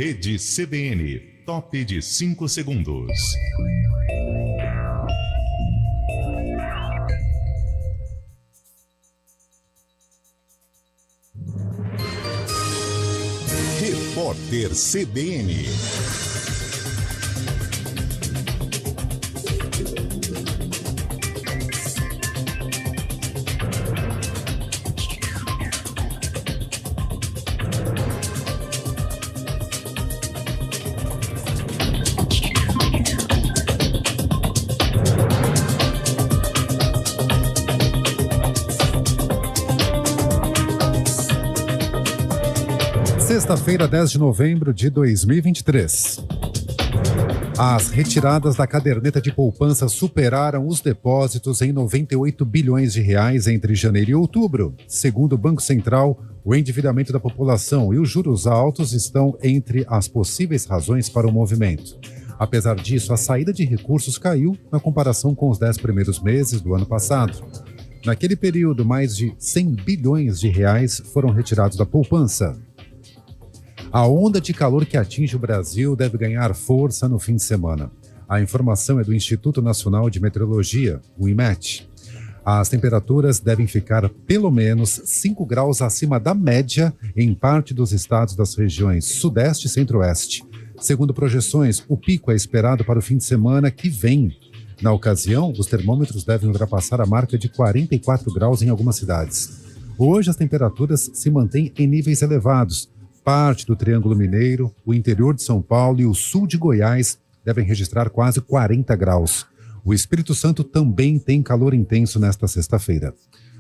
Rede CBN, top de 5 segundos. Repórter CBN. Sexta-feira, 10 de novembro de 2023. As retiradas da caderneta de poupança superaram os depósitos em 98 bilhões de reais entre janeiro e outubro. Segundo o Banco Central, o endividamento da população e os juros altos estão entre as possíveis razões para o movimento. Apesar disso, a saída de recursos caiu na comparação com os 10 primeiros meses do ano passado. Naquele período, mais de 100 bilhões de reais foram retirados da poupança. A onda de calor que atinge o Brasil deve ganhar força no fim de semana. A informação é do Instituto Nacional de Meteorologia, o IMET. As temperaturas devem ficar pelo menos 5 graus acima da média em parte dos estados das regiões Sudeste e Centro-Oeste. Segundo projeções, o pico é esperado para o fim de semana que vem. Na ocasião, os termômetros devem ultrapassar a marca de 44 graus em algumas cidades. Hoje, as temperaturas se mantêm em níveis elevados. Parte do Triângulo Mineiro, o interior de São Paulo e o sul de Goiás devem registrar quase 40 graus. O Espírito Santo também tem calor intenso nesta sexta-feira.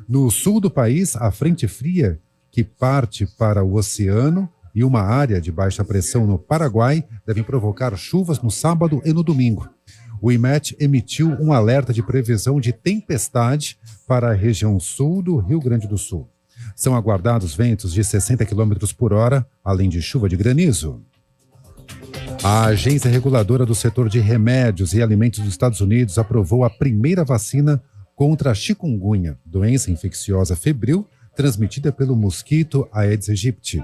No sul do país, a frente fria, que parte para o oceano, e uma área de baixa pressão no Paraguai devem provocar chuvas no sábado e no domingo. O IMET emitiu um alerta de previsão de tempestade para a região sul do Rio Grande do Sul. São aguardados ventos de 60 km por hora, além de chuva de granizo. A agência reguladora do setor de remédios e alimentos dos Estados Unidos aprovou a primeira vacina contra a chikungunya, doença infecciosa febril transmitida pelo mosquito Aedes aegypti.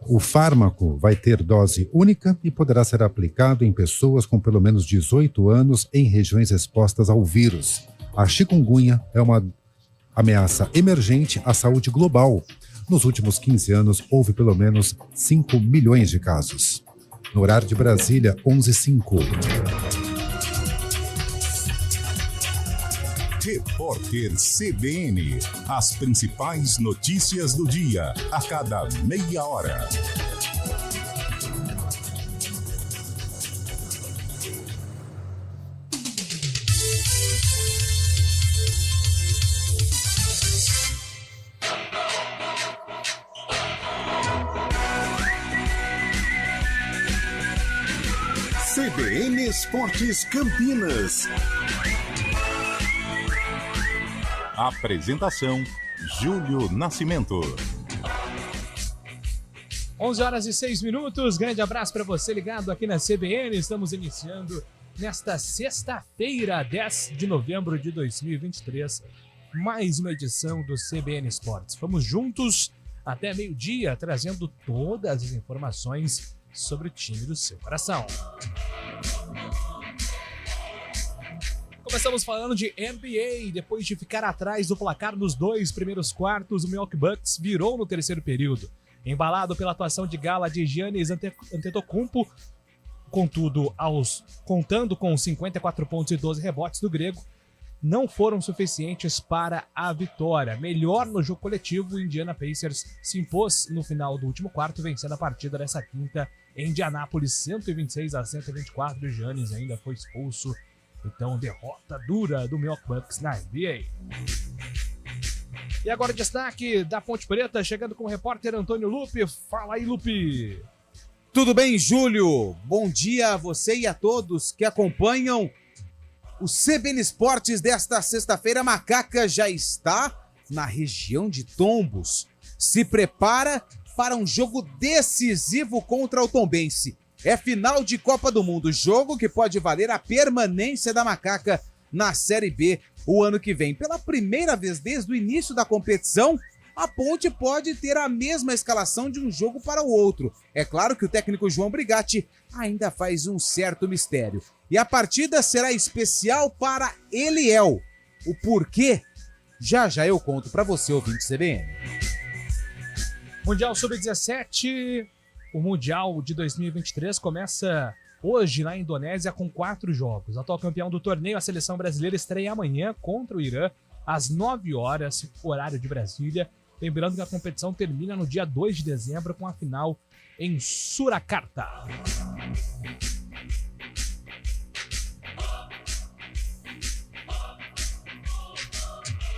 O fármaco vai ter dose única e poderá ser aplicado em pessoas com pelo menos 18 anos em regiões expostas ao vírus. A chikungunya é uma ameaça emergente à saúde global. Nos últimos 15 anos, houve pelo menos 5 milhões de casos. No horário de Brasília, 11h05. Repórter CBN. As principais notícias do dia, a cada meia hora. CBN Esportes Campinas. Apresentação: Júlio Nascimento. 11h06. Grande abraço para você ligado aqui na CBN. Estamos iniciando nesta sexta-feira, 10 de novembro de 2023, mais uma edição do CBN Esportes. Vamos juntos até meio-dia, trazendo todas as informações sobre o time do seu coração. Começamos falando de NBA. Depois de ficar atrás do placar nos 2 primeiros quartos, o Milwaukee Bucks virou no terceiro período. Embalado pela atuação de gala de Giannis Antetokounmpo, contudo, contando com 54 pontos e 12 rebotes do grego, não foram suficientes para a vitória. Melhor no jogo coletivo, o Indiana Pacers se impôs no final do último quarto, vencendo a partida dessa quinta em Indianápolis, 126-124. O Giannis ainda foi expulso. Então, derrota dura do Milwaukee Bucks na NBA. E agora destaque da Ponte Preta, chegando com o repórter Antônio Lupe. Fala aí, Lupe. Tudo bem, Júlio? Bom dia a você e a todos que acompanham o CBN Esportes desta sexta-feira. A Macaca já está na região de Tombos. Se prepara para um jogo decisivo contra o Tombense. É final de Copa do Mundo, jogo que pode valer a permanência da Macaca na Série B o ano que vem. Pela primeira vez desde o início da competição, a Ponte pode ter a mesma escalação de um jogo para o outro. É claro que o técnico João Brigatti ainda faz um certo mistério. E a partida será especial para Eliel. O porquê? Já eu conto para você, ouvinte CBN. Mundial Sub-17, o Mundial de 2023 começa hoje na Indonésia com 4 jogos. Atual campeão do torneio, a seleção brasileira estreia amanhã contra o Irã às 9 horas, horário de Brasília. Lembrando que a competição termina no dia 2 de dezembro com a final em Surakarta.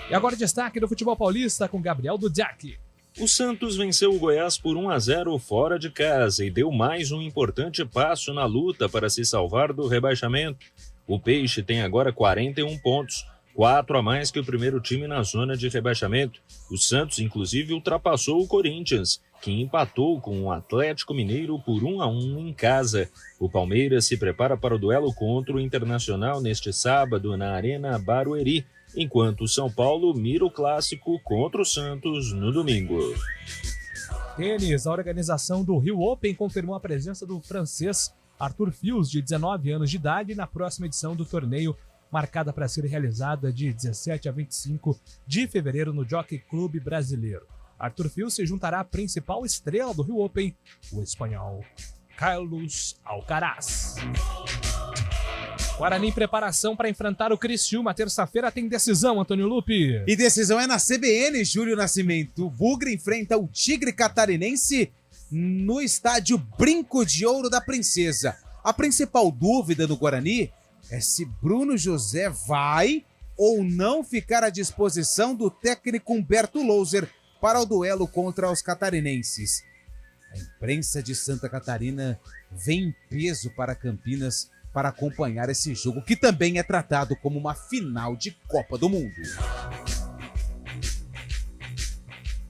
E agora destaque do futebol paulista com Gabriel Dudiak. O Santos venceu o Goiás por 1-0 fora de casa e deu mais um importante passo na luta para se salvar do rebaixamento. O Peixe tem agora 41 pontos, 4 a mais que o primeiro time na zona de rebaixamento. O Santos, inclusive, ultrapassou o Corinthians, que empatou com o Atlético Mineiro por 1-1 em casa. O Palmeiras se prepara para o duelo contra o Internacional neste sábado na Arena Barueri, enquanto o São Paulo mira o clássico contra o Santos no domingo. Tênis, a organização do Rio Open confirmou a presença do francês Arthur Fils, de 19 anos de idade, na próxima edição do torneio, marcada para ser realizada de 17 a 25 de fevereiro no Jockey Club Brasileiro. Arthur Fils se juntará à principal estrela do Rio Open, o espanhol Carlos Alcaraz. Guarani em preparação para enfrentar o Criciúma. Terça-feira tem decisão, Antônio Lupe. E decisão é na CBN, Júlio Nascimento. O Bugre enfrenta o Tigre Catarinense no estádio Brinco de Ouro da Princesa. A principal dúvida do Guarani é se Bruno José vai ou não ficar à disposição do técnico Humberto Louser para o duelo contra os catarinenses. A imprensa de Santa Catarina vem em peso para Campinas para acompanhar esse jogo, que também é tratado como uma final de Copa do Mundo.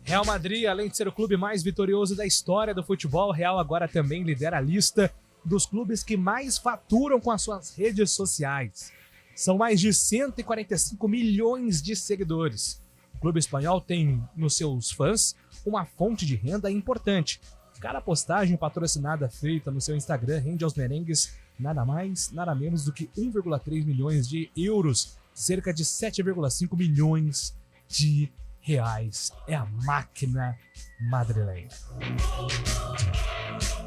Real Madrid, além de ser o clube mais vitorioso da história do futebol, o Real agora também lidera a lista dos clubes que mais faturam com as suas redes sociais. São mais de 145 milhões de seguidores. O clube espanhol tem nos seus fãs uma fonte de renda importante. Cada postagem patrocinada feita no seu Instagram rende aos merengues nada mais, nada menos do que 1,3 milhões de euros, cerca de 7,5 milhões de reais. É a máquina madrilenha.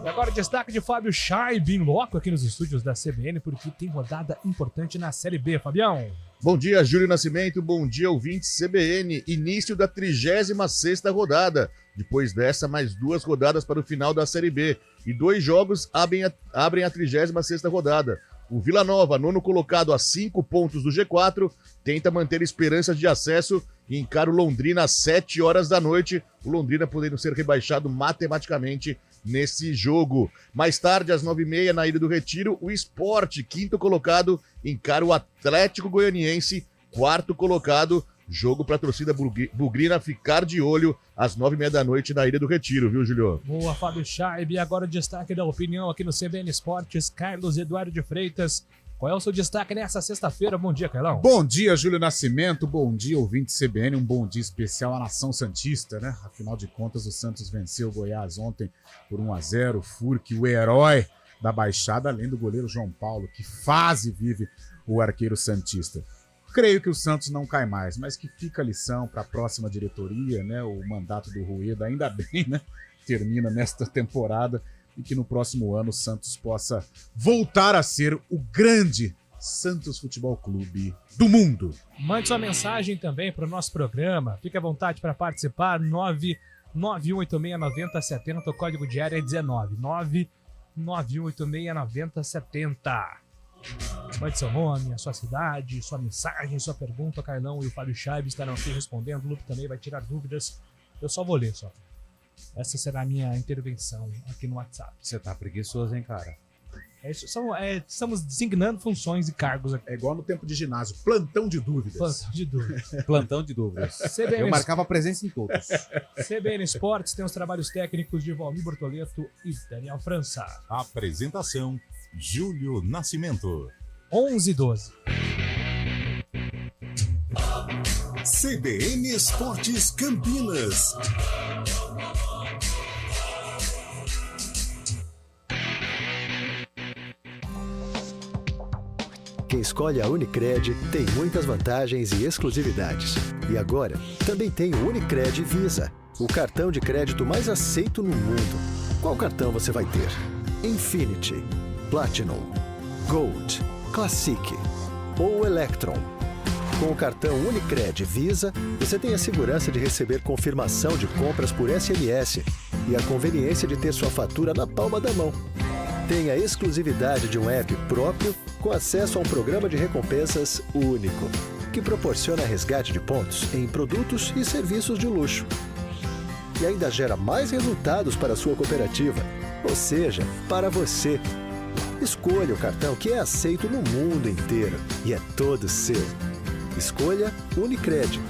E agora destaque de Fábio Scheib em loco aqui nos estúdios da CBN, porque tem rodada importante na Série B, Fabião. Bom dia, Júlio Nascimento, bom dia, ouvintes CBN. Início da 36ª rodada. Depois dessa, mais 2 rodadas para o final da Série B. E 2 jogos abrem a 36ª rodada. O Vila Nova, 9º colocado a 5 pontos do G4, tenta manter esperanças de acesso e encara o Londrina às 7 horas da noite. O Londrina podendo ser rebaixado matematicamente nesse jogo. Mais tarde, às 9h30, na Ilha do Retiro, o Sport, 5º colocado, encara o Atlético Goianiense, 4º colocado. Jogo para a torcida bugrina ficar de olho às 9h30 da noite na Ilha do Retiro, viu, Julio? Boa, Fábio Scheib. E agora o destaque da opinião aqui no CBN Esportes, Carlos Eduardo de Freitas. Qual é o seu destaque nessa sexta-feira? Bom dia, Carlão. Bom dia, Júlio Nascimento. Bom dia, ouvinte CBN. Um bom dia especial à nação santista, né? Afinal de contas, o Santos venceu o Goiás ontem por 1-0. O Furque, o herói da Baixada, além do goleiro João Paulo. Que fase vive o arqueiro santista. Creio que o Santos não cai mais, mas que fica a lição para a próxima diretoria, né? O mandato do Rueda, ainda bem, né? Termina nesta temporada e que no próximo ano o Santos possa voltar a ser o grande Santos Futebol Clube do mundo. Mande sua mensagem também para o nosso programa. Fique à vontade para participar. 991869070, o código de área é 19. 991869070. Mande seu nome, a sua cidade, sua mensagem, sua pergunta. O Carlão e o Fábio Scheib estarão aqui respondendo. O Lupe também vai tirar dúvidas. Eu só vou ler, só. Essa será a minha intervenção aqui no WhatsApp. Você tá preguiçoso, hein, cara? Estamos designando funções e cargos aqui. É igual no tempo de ginásio, plantão de dúvidas. Plantão de dúvidas. Plantão de dúvidas. CBN Eu marcava presença em todos. CBN Esportes tem os trabalhos técnicos de Valmir Bortoleto e Daniel França. Apresentação: Júlio Nascimento. 11:12. CBN Esportes Campinas. Quem escolhe a Unicred tem muitas vantagens e exclusividades. E agora, também tem o Unicred Visa, o cartão de crédito mais aceito no mundo. Qual cartão você vai ter? Infinity, Platinum, Gold, Classic ou Electron? Com o cartão Unicred Visa, você tem a segurança de receber confirmação de compras por SMS e a conveniência de ter sua fatura na palma da mão. Tem a exclusividade de um app próprio com acesso a um programa de recompensas único, que proporciona resgate de pontos em produtos e serviços de luxo. E ainda gera mais resultados para a sua cooperativa, ou seja, para você. Escolha o cartão que é aceito no mundo inteiro e é todo seu. Escolha Unicred.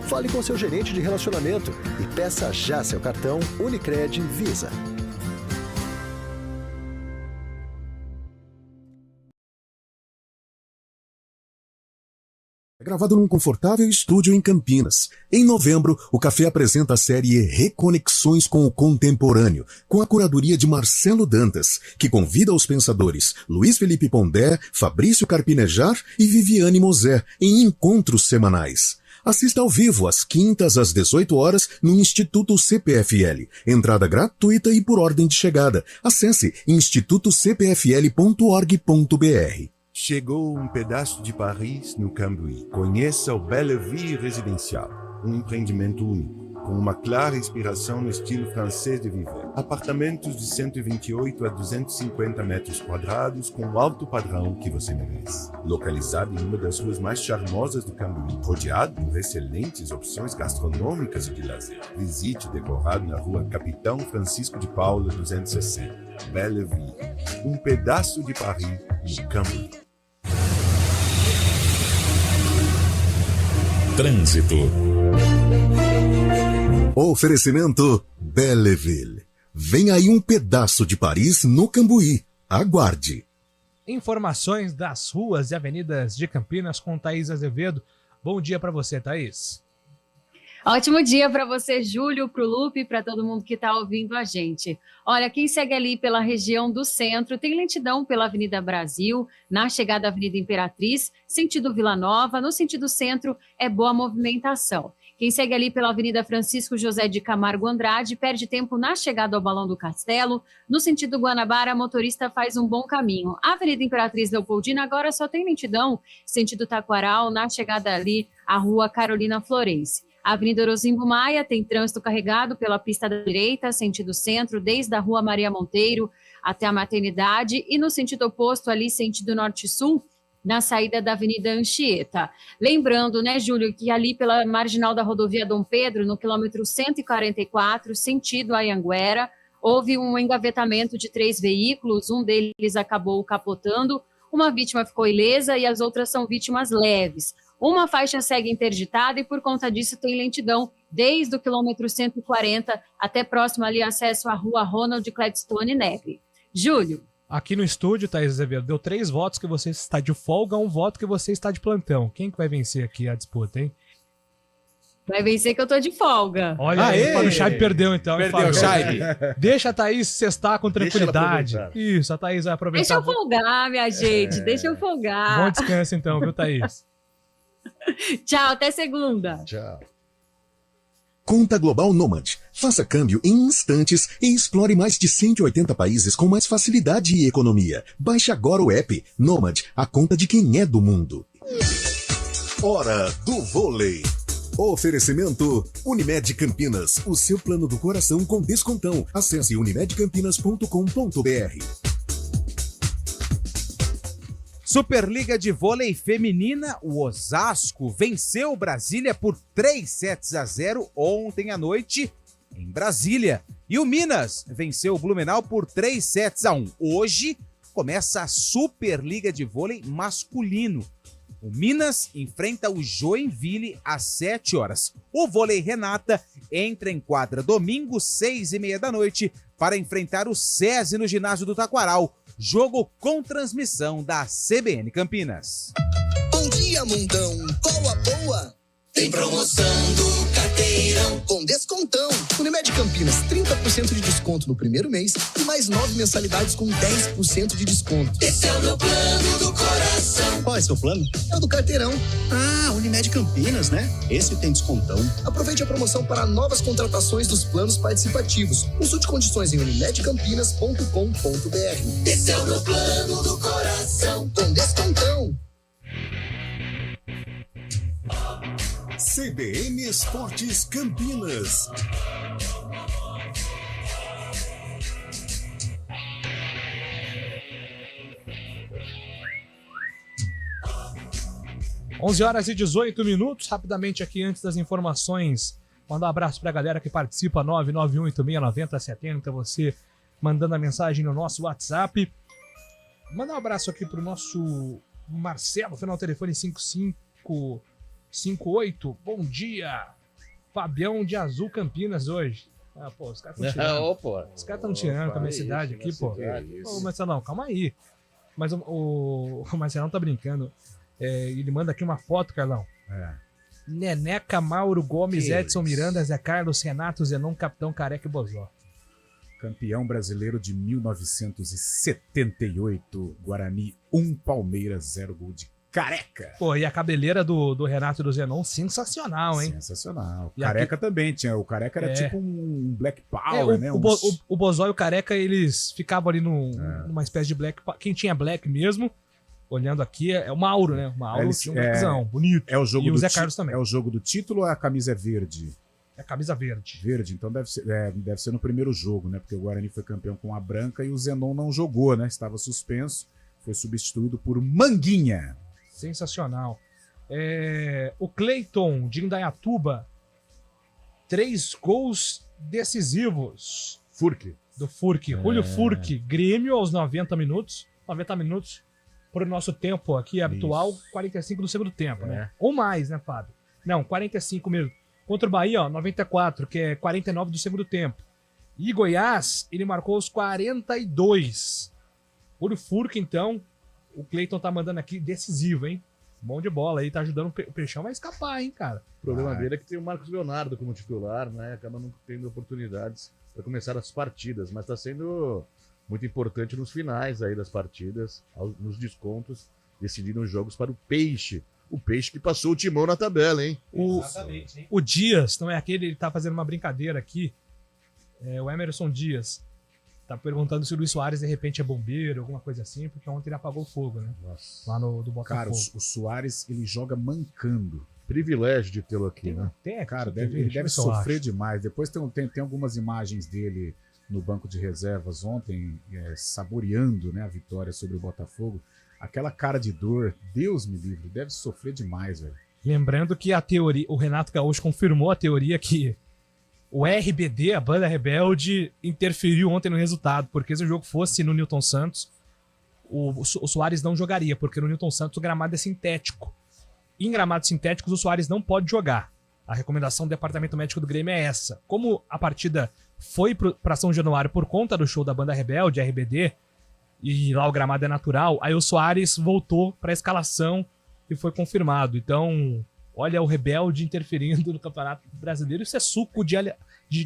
Fale com seu gerente de relacionamento e peça já seu cartão Unicred Visa. Gravado num confortável estúdio em Campinas. Em novembro, o Café apresenta a série Reconexões com o Contemporâneo, com a curadoria de Marcelo Dantas, que convida os pensadores Luiz Felipe Pondé, Fabrício Carpinejar e Viviane Mosé em encontros semanais. Assista ao vivo às quintas às 18 horas no Instituto CPFL. Entrada gratuita e por ordem de chegada. Acesse institutocpfl.org.br. Chegou um pedaço de Paris no Cambuí. Conheça o Belleville Residencial, um empreendimento único, com uma clara inspiração no estilo francês de viver. Apartamentos de 128 a 250 metros quadrados com o alto padrão que você merece. Localizado em uma das ruas mais charmosas do Cambuí, rodeado por excelentes opções gastronômicas e de lazer. Visite decorado na rua Capitão Francisco de Paula 260. Belleville, um pedaço de Paris no Cambuí. Trânsito. Oferecimento Belleville. Vem aí um pedaço de Paris no Cambuí. Aguarde. Informações das ruas e avenidas de Campinas com Thaís Azevedo. Bom dia para você, Thaís. Ótimo dia para você, Júlio, para o Lupe e para todo mundo que está ouvindo a gente. Olha, quem segue ali pela região do centro tem lentidão pela Avenida Brasil, na chegada à Avenida Imperatriz, sentido Vila Nova, no sentido centro é boa movimentação. Quem segue ali pela Avenida Francisco José de Camargo Andrade perde tempo na chegada ao Balão do Castelo. No sentido Guanabara, motorista faz um bom caminho. A Avenida Imperatriz Leopoldina agora só tem lentidão, sentido Taquaral, na chegada ali à Rua Carolina Florence. A Avenida Orozimbo Maia tem trânsito carregado pela pista da direita, sentido centro, desde a Rua Maria Monteiro até a Maternidade, e no sentido oposto ali, sentido norte-sul, na saída da Avenida Anchieta. Lembrando, né, Júlio, que ali pela marginal da rodovia Dom Pedro, no quilômetro 144, sentido Anhanguera, houve um engavetamento de 3 veículos, um deles acabou capotando, uma vítima ficou ilesa e as outras são vítimas leves. Uma faixa segue interditada e, por conta disso, tem lentidão desde o quilômetro 140 até próximo ali acesso à Rua Ronald Gladstone Negri. Júlio. Aqui no estúdio, Thaís Azevedo, deu 3 votos que você está de folga, 1 voto que você está de plantão. Quem que vai vencer aqui a disputa, hein? Vai vencer que eu tô de folga. Olha aí, o Chaibe perdeu então. Perdeu, Chaibe. Deixa a Thaís cestar com tranquilidade. Isso, a Thaís vai aproveitar. Deixa eu folgar, minha gente, deixa eu folgar. Bom descanso então, viu, Thaís? Tchau, até segunda. Tchau. Conta Global Nomad. Faça câmbio em instantes e explore mais de 180 países com mais facilidade e economia. Baixe agora o app Nomad, a conta de quem é do mundo. Hora do vôlei. Oferecimento Unimed Campinas, o seu plano do coração com descontão. Acesse unimedcampinas.com.br. Superliga de Vôlei Feminina, o Osasco venceu o Brasília por 3-0 ontem à noite em Brasília. E o Minas venceu o Blumenau por 3-1. Hoje começa a Superliga de Vôlei masculino. O Minas enfrenta o Joinville às 7 horas. O Vôlei Renata entra em quadra domingo, 6h30 da noite, para enfrentar o SESI no ginásio do Taquaral. Jogo com transmissão da CBN Campinas. Bom dia, mundão. Qual a boa? Tem promoção do Carteirão com descontão. Unimed Campinas, 30% de desconto no primeiro mês e mais 9 mensalidades com 10% de desconto. Esse é o meu plano do coração. Qual é seu plano? É o do Carteirão. Ah, Unimed Campinas, né? Esse tem descontão. Aproveite a promoção para novas contratações dos planos participativos. Consulte condições em unimedcampinas.com.br. Esse é o meu plano do coração com descontão. CBN Esportes Campinas. Onze horas e 18 minutos. Rapidamente aqui, antes das informações, mandar um abraço pra galera que participa, 991869070. Você mandando a mensagem no nosso WhatsApp. Mandar um abraço aqui pro nosso Marcelo, final do telefone 5558. Bom dia, Fabião de Azul Campinas hoje. Ah, pô, os caras estão tirando. Os caras estão tirando com a minha cidade aqui, pô. Ô, Marcelão, calma aí. Mas o Marcelão tá brincando. Ele manda aqui uma foto, Carlão. Neneca, Mauro Gomes, Edson Miranda, Zé Carlos, Renato, Zenon, Capitão Careca e Bozó. Campeão brasileiro de 1978. Guarani 1, Palmeiras 0, gol de Careca. Pô, e a cabeleira do Renato e do Zenon, sensacional, hein? Sensacional. E Careca aqui... também tinha. O Careca era tipo um Black Power, né? O Bozó e o Careca, eles ficavam ali numa espécie de Black Power. Quem tinha Black mesmo, olhando aqui, é o Mauro, né? O Mauro tinha um blackzão, bonito. É o jogo e o Zé Carlos também. É o jogo do título ou a camisa é verde? É a camisa verde. Verde, então deve ser no primeiro jogo, né? Porque o Guarani foi campeão com a branca e o Zenon não jogou, né? Estava suspenso. Foi substituído por Manguinha. Sensacional. O Cleiton de Indaiatuba, 3 gols decisivos. Do Furque. Julio Furque, Grêmio aos 90 minutos. 90 minutos para o nosso tempo aqui habitual, 45 do segundo tempo, né? Ou mais, né, Fábio? Não, 45 mesmo. Contra o Bahia, ó, 94, que é 49 do segundo tempo. E Goiás, ele marcou os 42. Julio Furque, então, o Cleiton tá mandando aqui decisivo, hein? Bom de bola aí, tá ajudando o Peixão, vai escapar, hein, cara? O problema dele é que tem o Marcos Leonardo como titular, né? Acaba não tendo oportunidades para começar as partidas, mas tá sendo muito importante nos finais aí das partidas, nos descontos, decidindo os jogos para o Peixe. O Peixe que passou o timão na tabela, hein? Exatamente, hein? O Dias, não é aquele, ele tá fazendo uma brincadeira aqui. O Emerson Dias tá perguntando se o Luiz Soares de repente é bombeiro, alguma coisa assim, porque ontem ele apagou o fogo, né? Nossa. Lá do Botafogo. Cara, o Soares, ele joga mancando. Privilégio de tê-lo aqui, né? Cara, ele deve sofrer demais. Depois tem algumas imagens dele no banco de reservas ontem, saboreando, né, a vitória sobre o Botafogo. Aquela cara de dor, Deus me livre, deve sofrer demais, velho. Lembrando que a teoria, o Renato Gaúcho confirmou a teoria que o RBD, a banda rebelde, interferiu ontem no resultado, porque se o jogo fosse no Newton Santos, o Soares não jogaria, porque no Newton Santos o gramado é sintético. Em gramados sintéticos o Soares não pode jogar. A recomendação do departamento médico do Grêmio é essa. Como a partida foi para São Januário por conta do show da banda rebelde, RBD, e lá o gramado é natural, aí o Soares voltou para a escalação e foi confirmado. Então, olha o rebelde interferindo no Campeonato Brasileiro. Isso é suco de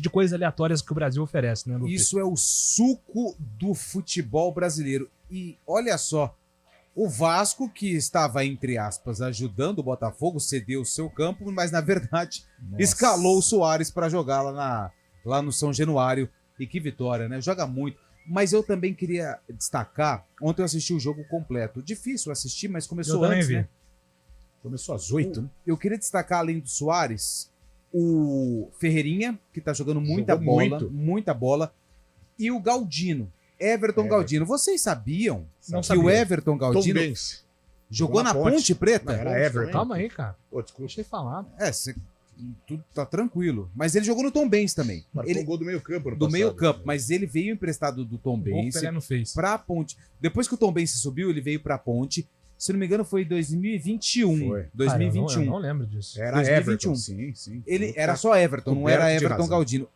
coisas aleatórias que o Brasil oferece, né, Lupe? Isso é o suco do futebol brasileiro. E olha só, o Vasco, que estava, entre aspas, ajudando o Botafogo, cedeu o seu campo, mas na verdade escalou o Soares para jogar lá no São Januário. E que vitória, né? Joga muito. Mas eu também queria destacar, ontem eu assisti o jogo completo. Difícil assistir, mas começou antes, né? Começou às 8, né? Eu queria destacar, além do Soares, o Ferreirinha, que tá jogando muita bola, e o Galdino, Everton Galdino. Vocês sabiam que o Everton Galdino jogou na Ponte Preta? Era Everton. Calma aí, cara. Desculpa. Deixa eu falar. Tudo tá tranquilo. Mas ele jogou no Tombense também. Ele gol do meio campo. Do meio campo, mas ele veio emprestado do Tombense pra Ponte. Depois que o Tombense subiu, ele veio pra Ponte. Se não me engano, foi em 2021. Foi. 2021. Cara, eu não lembro disso. Era 2021. Everton, sim. Ele era só Everton, não era Everton Galdino.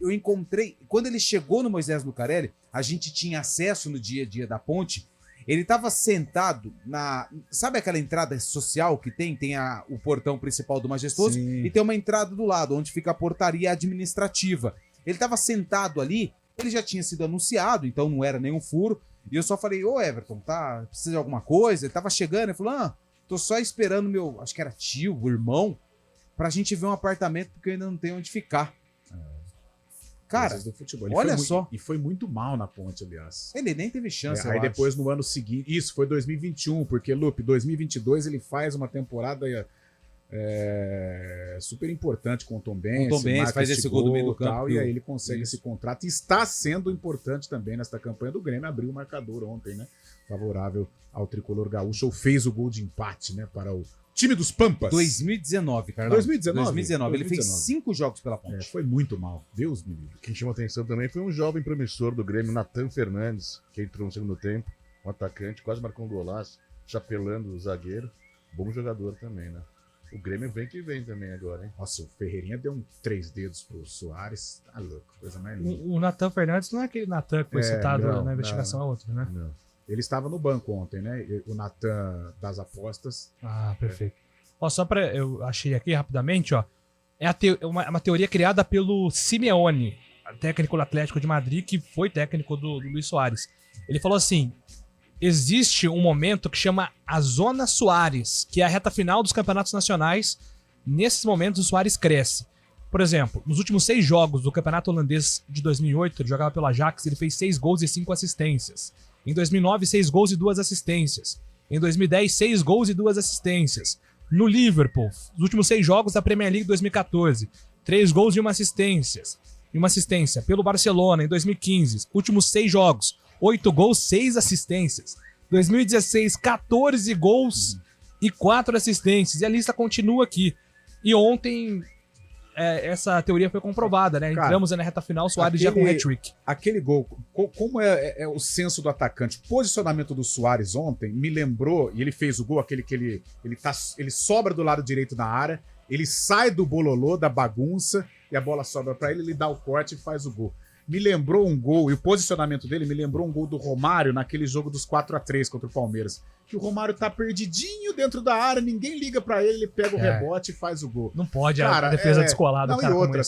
Eu encontrei... Quando ele chegou no Moisés Lucarelli, a gente tinha acesso no dia a dia da Ponte. Ele tava sentado na... Sabe aquela entrada social que tem? Tem o portão principal do Majestoso e tem uma entrada do lado, onde fica a portaria administrativa. Ele tava sentado ali, ele já tinha sido anunciado, então não era nenhum furo. E eu só falei, ô Everton, precisa de alguma coisa? Ele tava chegando, ele falou, tô só esperando meu, acho que era tio, irmão, pra gente ver um apartamento, porque eu ainda não tenho onde ficar. Cara, do futebol. olha só. E foi muito mal na ponte, aliás. Ele nem teve chance, Aí depois, no ano seguinte... Isso, foi 2021, porque, Lupe, 2022 ele faz uma temporada super importante com o Tombense, faz esse gol do meio do campo. E aí ele consegue esse contrato. E está sendo importante também nesta campanha do Grêmio. Abriu o marcador ontem, né? Favorável ao tricolor gaúcho. Ou fez o gol de empate, né? Para o time dos Pampas. 2019, Carlão. 2019. Ele fez 5 jogos pela ponte. Foi muito mal. Deus me livre. Quem chamou atenção também foi um jovem promissor do Grêmio, Nathan Fernandes, que entrou no segundo tempo. Um atacante, quase marcou um golaço, chapelando o zagueiro. Bom jogador também, né? O Grêmio vem que vem também agora, hein? Nossa, o Ferreirinha deu 3 dedos pro Soares. Tá louco, coisa mais linda. O Nathan Fernandes não é aquele Nathan que foi citado na investigação, é outro, né? Não. Ele estava no banco ontem, né? O Nathan das apostas. Ah, perfeito. Ó, eu achei aqui rapidamente, ó. É uma teoria criada pelo Simeone, técnico do Atlético de Madrid, que foi técnico do Luis Soares. Ele falou assim: existe um momento que chama a Zona Soares, que é a reta final dos campeonatos nacionais. Nesses momentos, o Soares cresce. Por exemplo, nos últimos 6 jogos do campeonato holandês de 2008, ele jogava pelo Ajax, ele fez 6 gols e 5 assistências. Em 2009, 6 gols e 2 assistências. Em 2010, 6 gols e 2 assistências. No Liverpool, nos últimos 6 jogos da Premier League 2014, 3 gols e 1 assistência. Pelo Barcelona, em 2015, últimos 6 jogos, 8 gols, 6 assistências. 2016, 14 gols e 4 assistências. E a lista continua aqui. E ontem, essa teoria foi comprovada, né? Entramos na reta final, Soares já com hat-trick. Aquele gol, como é o senso do atacante? O posicionamento do Soares ontem me lembrou, e ele fez o gol, aquele que ele sobra do lado direito na área, ele sai do bololô, da bagunça, e a bola sobra pra ele, ele dá o corte e faz o gol. Me lembrou um gol, e o posicionamento dele me lembrou um gol do Romário naquele jogo dos 4-3 contra o Palmeiras. Que o Romário tá perdidinho dentro da área, ninguém liga pra ele pega o rebote e faz o gol. Não pode, cara, a defesa descolada. Não, cara, e outra,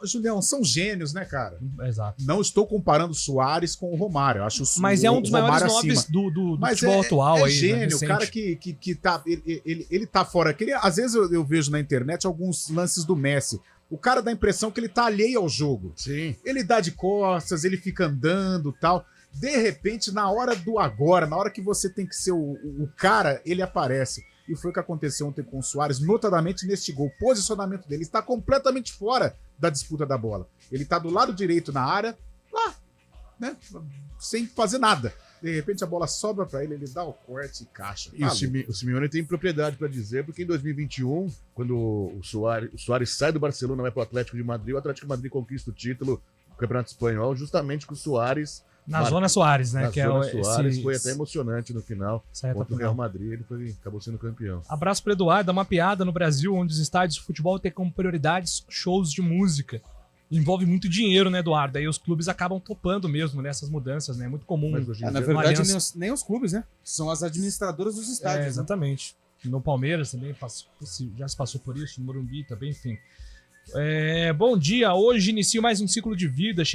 Julião, são gênios, né, cara? Exato. Não estou comparando o Soares com o Romário. Eu acho mas é um dos maiores nomes do futebol atual aí. Gênio, né, o cara que tá. Ele tá fora. Às vezes eu vejo na internet alguns lances do Messi. O cara dá a impressão que ele tá alheio ao jogo. Sim. Ele dá de costas, ele fica andando e tal. De repente, na hora do agora, na hora que você tem que ser o cara, ele aparece. E foi o que aconteceu ontem com o Soares, notadamente neste gol. O posicionamento dele está completamente fora da disputa da bola. Ele tá do lado direito na área, lá, né? Sem fazer nada. De repente a bola sobra pra ele, ele dá o corte e caixa. E o Simeone tem propriedade pra dizer, porque em 2021, quando o Soares sai do Barcelona, vai pro Atlético de Madrid, o Atlético de Madrid conquista o título do Campeonato Espanhol, justamente com o Soares... Zona Soares, né? Soares foi até emocionante no final. Contra o Real Madrid, ele acabou sendo campeão. Abraço pro Eduardo, é uma piada no Brasil, onde os estádios de futebol têm como prioridades shows de música. Envolve muito dinheiro, né, Eduardo? Aí os clubes acabam topando mesmo nessas mudanças, né? É muito comum. Na verdade, nem os clubes, né? São as administradoras dos estádios. Exatamente. Né? No Palmeiras também já se passou por isso, no Morumbi também, enfim. Bom dia, hoje inicio mais um ciclo de vida.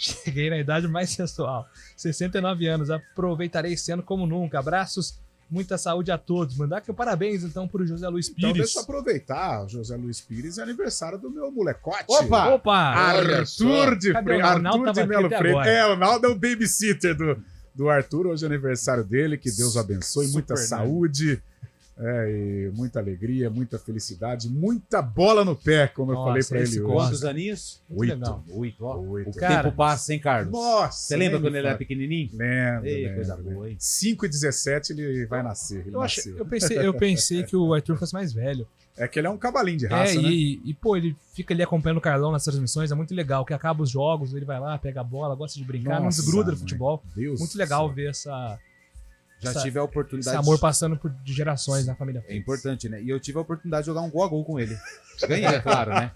Cheguei na idade mais sensual. 69 anos. Aproveitarei esse ano como nunca. Abraços. Muita saúde a todos. Mandar aqui parabéns, então, pro José Luiz Pires. Então, deixa eu aproveitar. O José Luiz Pires é aniversário do meu molecote. Opa! Arthur de Melo Freire. O Naldo é o babysitter do Arthur. Hoje é aniversário dele. Que Deus o abençoe. Muita saúde. E muita alegria, muita felicidade, muita bola no pé, como eu falei pra ele hoje. Quantos aninhos? 8. 8, ó. 8. O tempo passa, hein, Carlos? Nossa! Você lembra quando ele era pequenininho? Lembro. Coisa boa, hein? 5,17 ele vai nascer. Eu pensei que o Arthur fosse mais velho. É que ele é um cavalinho de raça, né? Pô, ele fica ali acompanhando o Carlão nas transmissões, é muito legal, que acaba os jogos, ele vai lá, pega a bola, gosta de brincar, não desgruda do futebol. Deus muito legal ver essa... Já tive a oportunidade. Esse amor passando de gerações na família. É importante, né? E eu tive a oportunidade de jogar um gol a gol com ele. Ganhei, claro, né?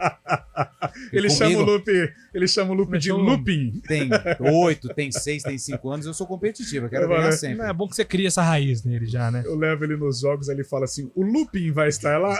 Ele chama o Lupe de Lupin. Tem 8, tem 6, tem 5 anos, eu sou competitivo, eu quero ganhar sempre. Não, é bom que você cria essa raiz nele já, né? Eu levo ele nos jogos, ele fala assim, o Lupin vai estar lá.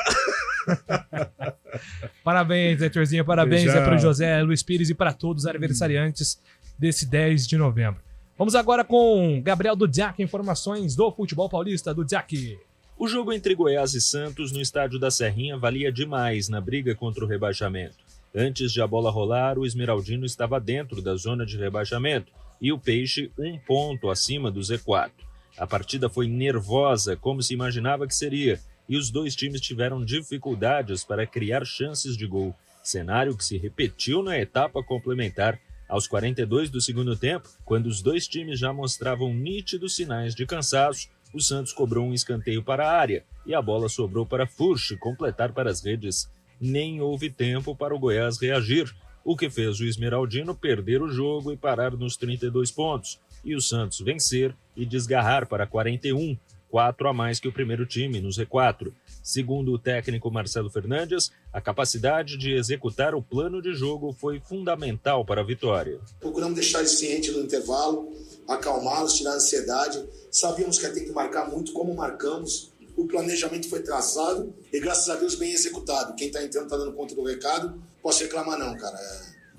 Parabéns, Heitorzinho, parabéns para o José Luiz Pires e para todos os aniversariantes desse 10 de novembro. Vamos agora com Gabriel Dudziak, informações do futebol paulista. Dudziak. O jogo entre Goiás e Santos no estádio da Serrinha valia demais na briga contra o rebaixamento. Antes de a bola rolar, o Esmeraldino estava dentro da zona de rebaixamento e o Peixe 1 ponto acima do Z4. A partida foi nervosa, como se imaginava que seria, e os dois times tiveram dificuldades para criar chances de gol, cenário que se repetiu na etapa complementar. Aos 42 do segundo tempo, quando os dois times já mostravam nítidos sinais de cansaço, o Santos cobrou um escanteio para a área e a bola sobrou para Furch completar para as redes. Nem houve tempo para o Goiás reagir, o que fez o Esmeraldino perder o jogo e parar nos 32 pontos, e o Santos vencer e desgarrar para 41, 4 a mais que o primeiro time no Z4. Segundo o técnico Marcelo Fernandes, a capacidade de executar o plano de jogo foi fundamental para a vitória. Procuramos deixar eles cientes no intervalo, acalmá-los, tirar a ansiedade. Sabíamos que ia ter que marcar muito, como marcamos. O planejamento foi traçado e, graças a Deus, bem executado. Quem está entrando está dando conta do recado. Posso reclamar não, cara.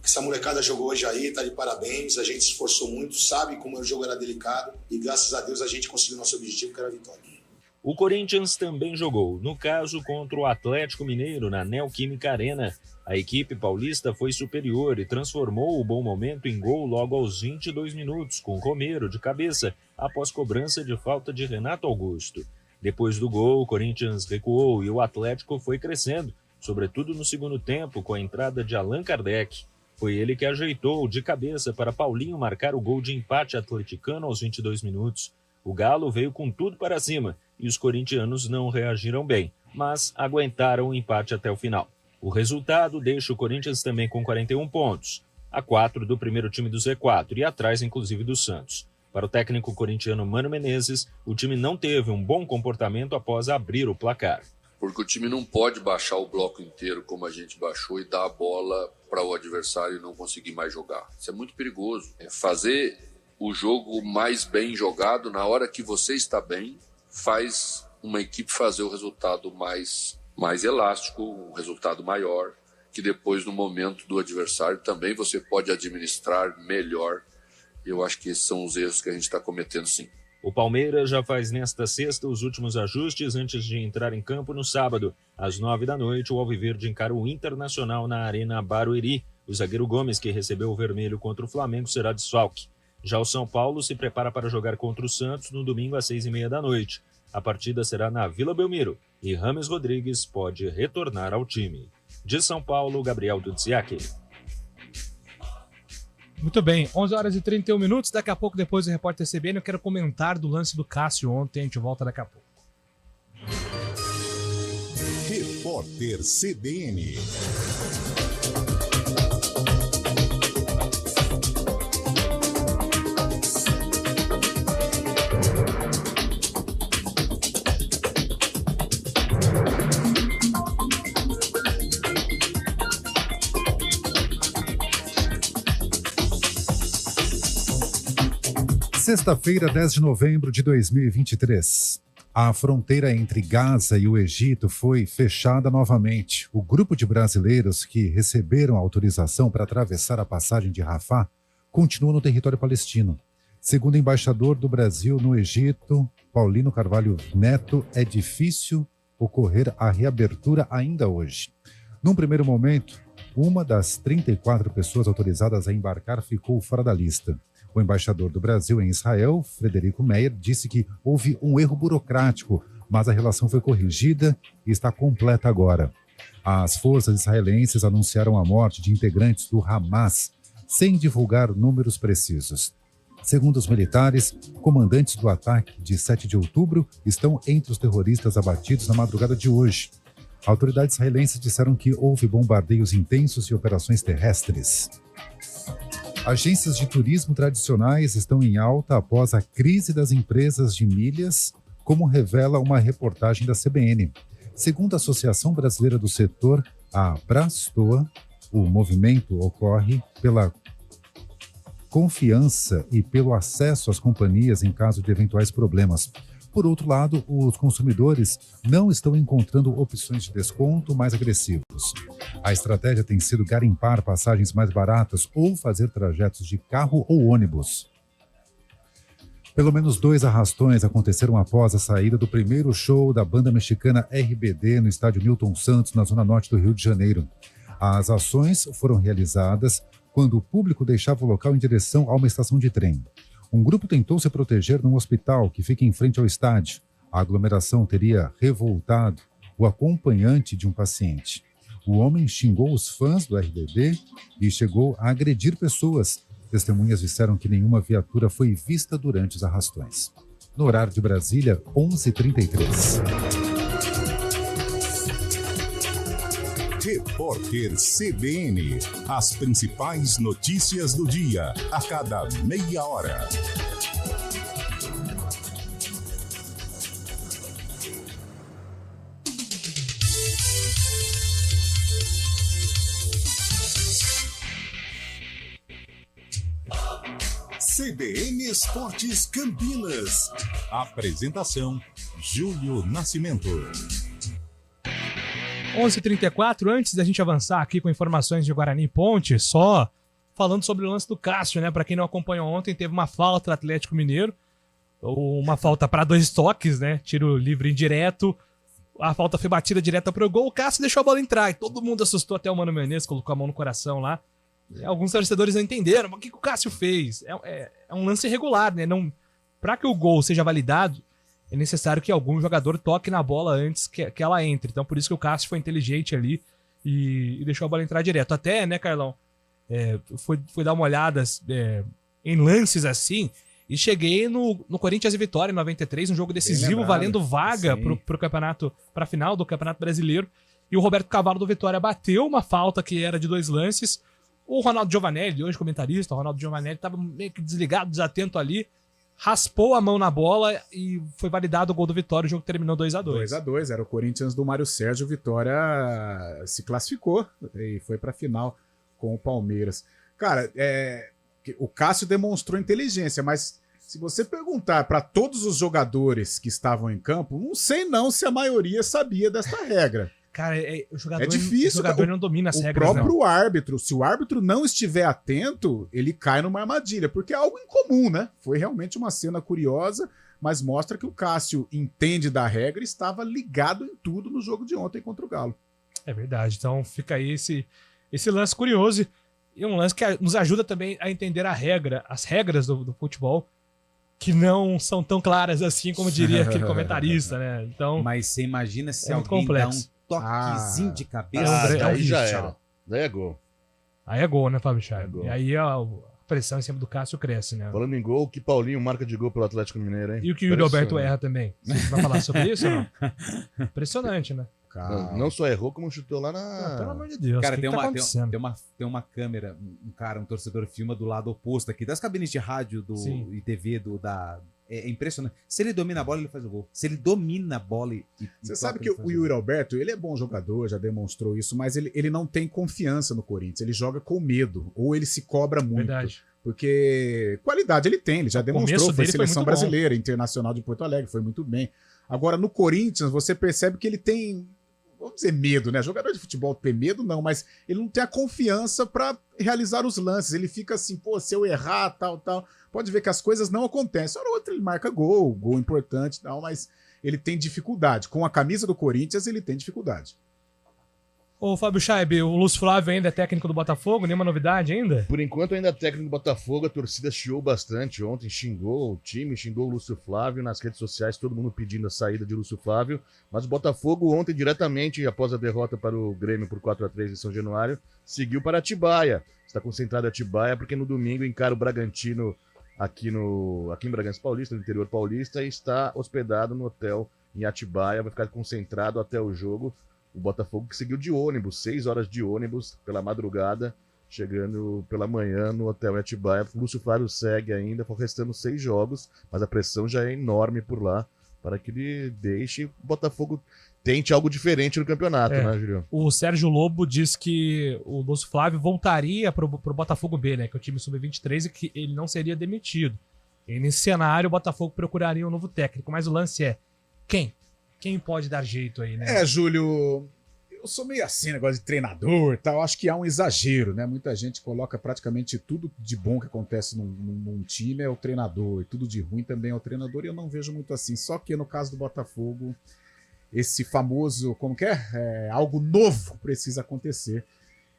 Essa molecada jogou hoje aí, tá de parabéns. A gente se esforçou muito, sabe como o jogo era delicado. E, graças a Deus, a gente conseguiu nosso objetivo, que era a vitória. O Corinthians também jogou, no caso contra o Atlético Mineiro, na Neoquímica Arena. A equipe paulista foi superior e transformou o bom momento em gol logo aos 22 minutos, com Romero de cabeça, após cobrança de falta de Renato Augusto. Depois do gol, o Corinthians recuou e o Atlético foi crescendo, sobretudo no segundo tempo, com a entrada de Allan Kardec. Foi ele que ajeitou de cabeça para Paulinho marcar o gol de empate atleticano aos 22 minutos. O Galo veio com tudo para cima e os corintianos não reagiram bem, mas aguentaram o empate até o final. O resultado deixa o Corinthians também com 41 pontos, a 4 do primeiro time do Z4 e atrás inclusive do Santos. Para o técnico corintiano Mano Menezes, o time não teve um bom comportamento após abrir o placar. Porque o time não pode baixar o bloco inteiro como a gente baixou e dar a bola para o adversário e não conseguir mais jogar. Isso é muito perigoso. É fazer o jogo mais bem jogado na hora que você está bem, faz uma equipe fazer o resultado mais elástico, um resultado maior, que depois no momento do adversário também você pode administrar melhor. Eu acho que esses são os erros que a gente está cometendo, sim. O Palmeiras já faz nesta sexta os últimos ajustes antes de entrar em campo no sábado. Às 9h, o Alviverde encara o Internacional na Arena Barueri. O zagueiro Gomes, que recebeu o vermelho contra o Flamengo, será desfalque. Já o São Paulo se prepara para jogar contra o Santos no domingo às 6h30. A partida será na Vila Belmiro e Rames Rodrigues pode retornar ao time. De São Paulo, Gabriel Dudziak. Muito bem, 11h31. Daqui a pouco, depois do Repórter CBN, eu quero comentar do lance do Cássio ontem. A gente volta daqui a pouco. Repórter CBN. Sexta-feira, 10 de novembro de 2023. A fronteira entre Gaza e o Egito foi fechada novamente. O grupo de brasileiros que receberam autorização para atravessar a passagem de Rafah continua no território palestino. Segundo o embaixador do Brasil no Egito, Paulino Carvalho Neto, é difícil ocorrer a reabertura ainda hoje. Num primeiro momento, uma das 34 pessoas autorizadas a embarcar ficou fora da lista. O embaixador do Brasil em Israel, Frederico Meyer, disse que houve um erro burocrático, mas a relação foi corrigida e está completa agora. As forças israelenses anunciaram a morte de integrantes do Hamas, sem divulgar números precisos. Segundo os militares, comandantes do ataque de 7 de outubro estão entre os terroristas abatidos na madrugada de hoje. Autoridades israelenses disseram que houve bombardeios intensos e operações terrestres. Agências de turismo tradicionais estão em alta após a crise das empresas de milhas, como revela uma reportagem da CBN. Segundo a Associação Brasileira do Setor, A Prastoa, o movimento ocorre pela confiança e pelo acesso às companhias em caso de eventuais problemas. Por outro lado, os consumidores não estão encontrando opções de desconto mais agressivos. A estratégia tem sido garimpar passagens mais baratas ou fazer trajetos de carro ou ônibus. Pelo menos 2 arrastões aconteceram após a saída do primeiro show da banda mexicana RBD no estádio Newton Santos, na zona norte do Rio de Janeiro. As ações foram realizadas quando o público deixava o local em direção a uma estação de trem. Um grupo tentou se proteger num hospital que fica em frente ao estádio. A aglomeração teria revoltado o acompanhante de um paciente. O homem xingou os fãs do RBD e chegou a agredir pessoas. Testemunhas disseram que nenhuma viatura foi vista durante os arrastões. No horário de Brasília, 11h33. Repórter CBN. As principais notícias do dia, a cada meia hora. CBN Esportes Campinas. Apresentação: Júlio Nascimento. 11h34, antes da gente avançar aqui com informações de Guarani e Ponte, só falando sobre o lance do Cássio, né? Para quem não acompanhou ontem, teve uma falta do Atlético Mineiro, uma falta para 2 toques, né? Tiro livre indireto, a falta foi batida direta pro gol, o Cássio deixou a bola entrar e todo mundo assustou, até o Mano Menezes colocou a mão no coração lá. E alguns torcedores não entenderam, mas o que o Cássio fez? É um lance irregular, né? Para que o gol seja validado, é necessário que algum jogador toque na bola antes que ela entre. Então, por isso que o Cássio foi inteligente ali e deixou a bola entrar direto. Até, né, Carlão? Fui dar uma olhada em lances assim e cheguei no Corinthians e Vitória em 93, um jogo decisivo, valendo vaga pro campeonato, pra final do Campeonato Brasileiro. E o Roberto Cavalo do Vitória bateu uma falta que era de 2 lances. O Ronaldo Giovanelli, hoje comentarista, o Ronaldo Giovanelli estava meio que desligado, desatento ali, raspou a mão na bola e foi validado o gol do Vitória. O jogo terminou 2-2. 2-2, era o Corinthians do Mário Sérgio. O Vitória se classificou e foi para a final com o Palmeiras. Cara, o Cássio demonstrou inteligência, mas se você perguntar para todos os jogadores que estavam em campo, não sei não se a maioria sabia dessa regra. Cara, o jogador, é difícil, o jogador não domina as regras. O próprio árbitro, se o árbitro não estiver atento, ele cai numa armadilha, porque é algo incomum, né? Foi realmente uma cena curiosa, mas mostra que o Cássio entende da regra e estava ligado em tudo no jogo de ontem contra o Galo. É verdade, então fica aí esse lance curioso e um lance que nos ajuda também a entender as regras do futebol, que não são tão claras assim, como diria aquele comentarista, né? Então, mas você imagina se muito alguém complexo. dá um toquezinho de cabeça. Daí já era. Daí é gol. Aí é gol, né, Fábio Charles? E aí a pressão em cima do Cássio cresce, né? Falando em gol, que Paulinho marca de gol pelo Atlético Mineiro, hein? E o que o Yuri Alberto erra também. Você vai falar sobre isso ou não? Impressionante, né? Não só errou, como chutou lá na... pelo amor de Deus, cara, tem uma câmera, um torcedor filma do lado oposto aqui, das cabines de rádio e TV é impressionante. Se ele domina a bola, ele faz o gol. Se ele domina a bola Você sabe que o Yuri Alberto, ele é bom jogador, já demonstrou isso, mas ele não tem confiança no Corinthians. Ele joga com medo, ou ele se cobra muito. Verdade. Porque qualidade ele tem, ele já demonstrou, foi seleção brasileira, internacional de Porto Alegre, foi muito bem. Agora, no Corinthians, você percebe que ele tem, vamos dizer, medo, né? Jogador de futebol tem medo, não, mas ele não tem a confiança para realizar os lances. Ele fica assim, pô, se eu errar, tal. Pode ver que as coisas não acontecem. Hora ou outra ele marca gol importante, tal, mas ele tem dificuldade. Com a camisa do Corinthians, ele tem dificuldade. Ô, Fábio Chaib, o Lúcio Flávio ainda é técnico do Botafogo? Nenhuma novidade ainda? Por enquanto ainda é técnico do Botafogo, a torcida chiou bastante ontem, xingou o time, xingou o Lúcio Flávio, nas redes sociais todo mundo pedindo a saída de Lúcio Flávio, mas o Botafogo ontem diretamente, após a derrota para o Grêmio por 4-3 em São Januário, seguiu para Atibaia. Está concentrado em Atibaia porque no domingo encara o Bragantino aqui em Bragança Paulista, no interior paulista, e está hospedado no hotel em Atibaia, vai ficar concentrado até o jogo. O Botafogo que seguiu de ônibus, 6 horas de ônibus pela madrugada, chegando pela manhã no hotel em Atibaia. O Lúcio Flávio segue ainda, restando 6 jogos, mas a pressão já é enorme por lá, para que ele deixe o Botafogo tente algo diferente no campeonato, né, Julião? O Sérgio Lobo diz que o Lúcio Flávio voltaria pro Botafogo B, né? Que é o time sub-23 e que ele não seria demitido. E nesse cenário, o Botafogo procuraria um novo técnico. Mas o lance é, quem? Quem pode dar jeito aí, né? Júlio, eu sou meio assim, negócio de treinador e tal. Acho que há um exagero, né? Muita gente coloca praticamente tudo de bom que acontece num time é o treinador, e tudo de ruim também é o treinador, e eu não vejo muito assim. Só que no caso do Botafogo, esse famoso, como que é? Algo novo precisa acontecer.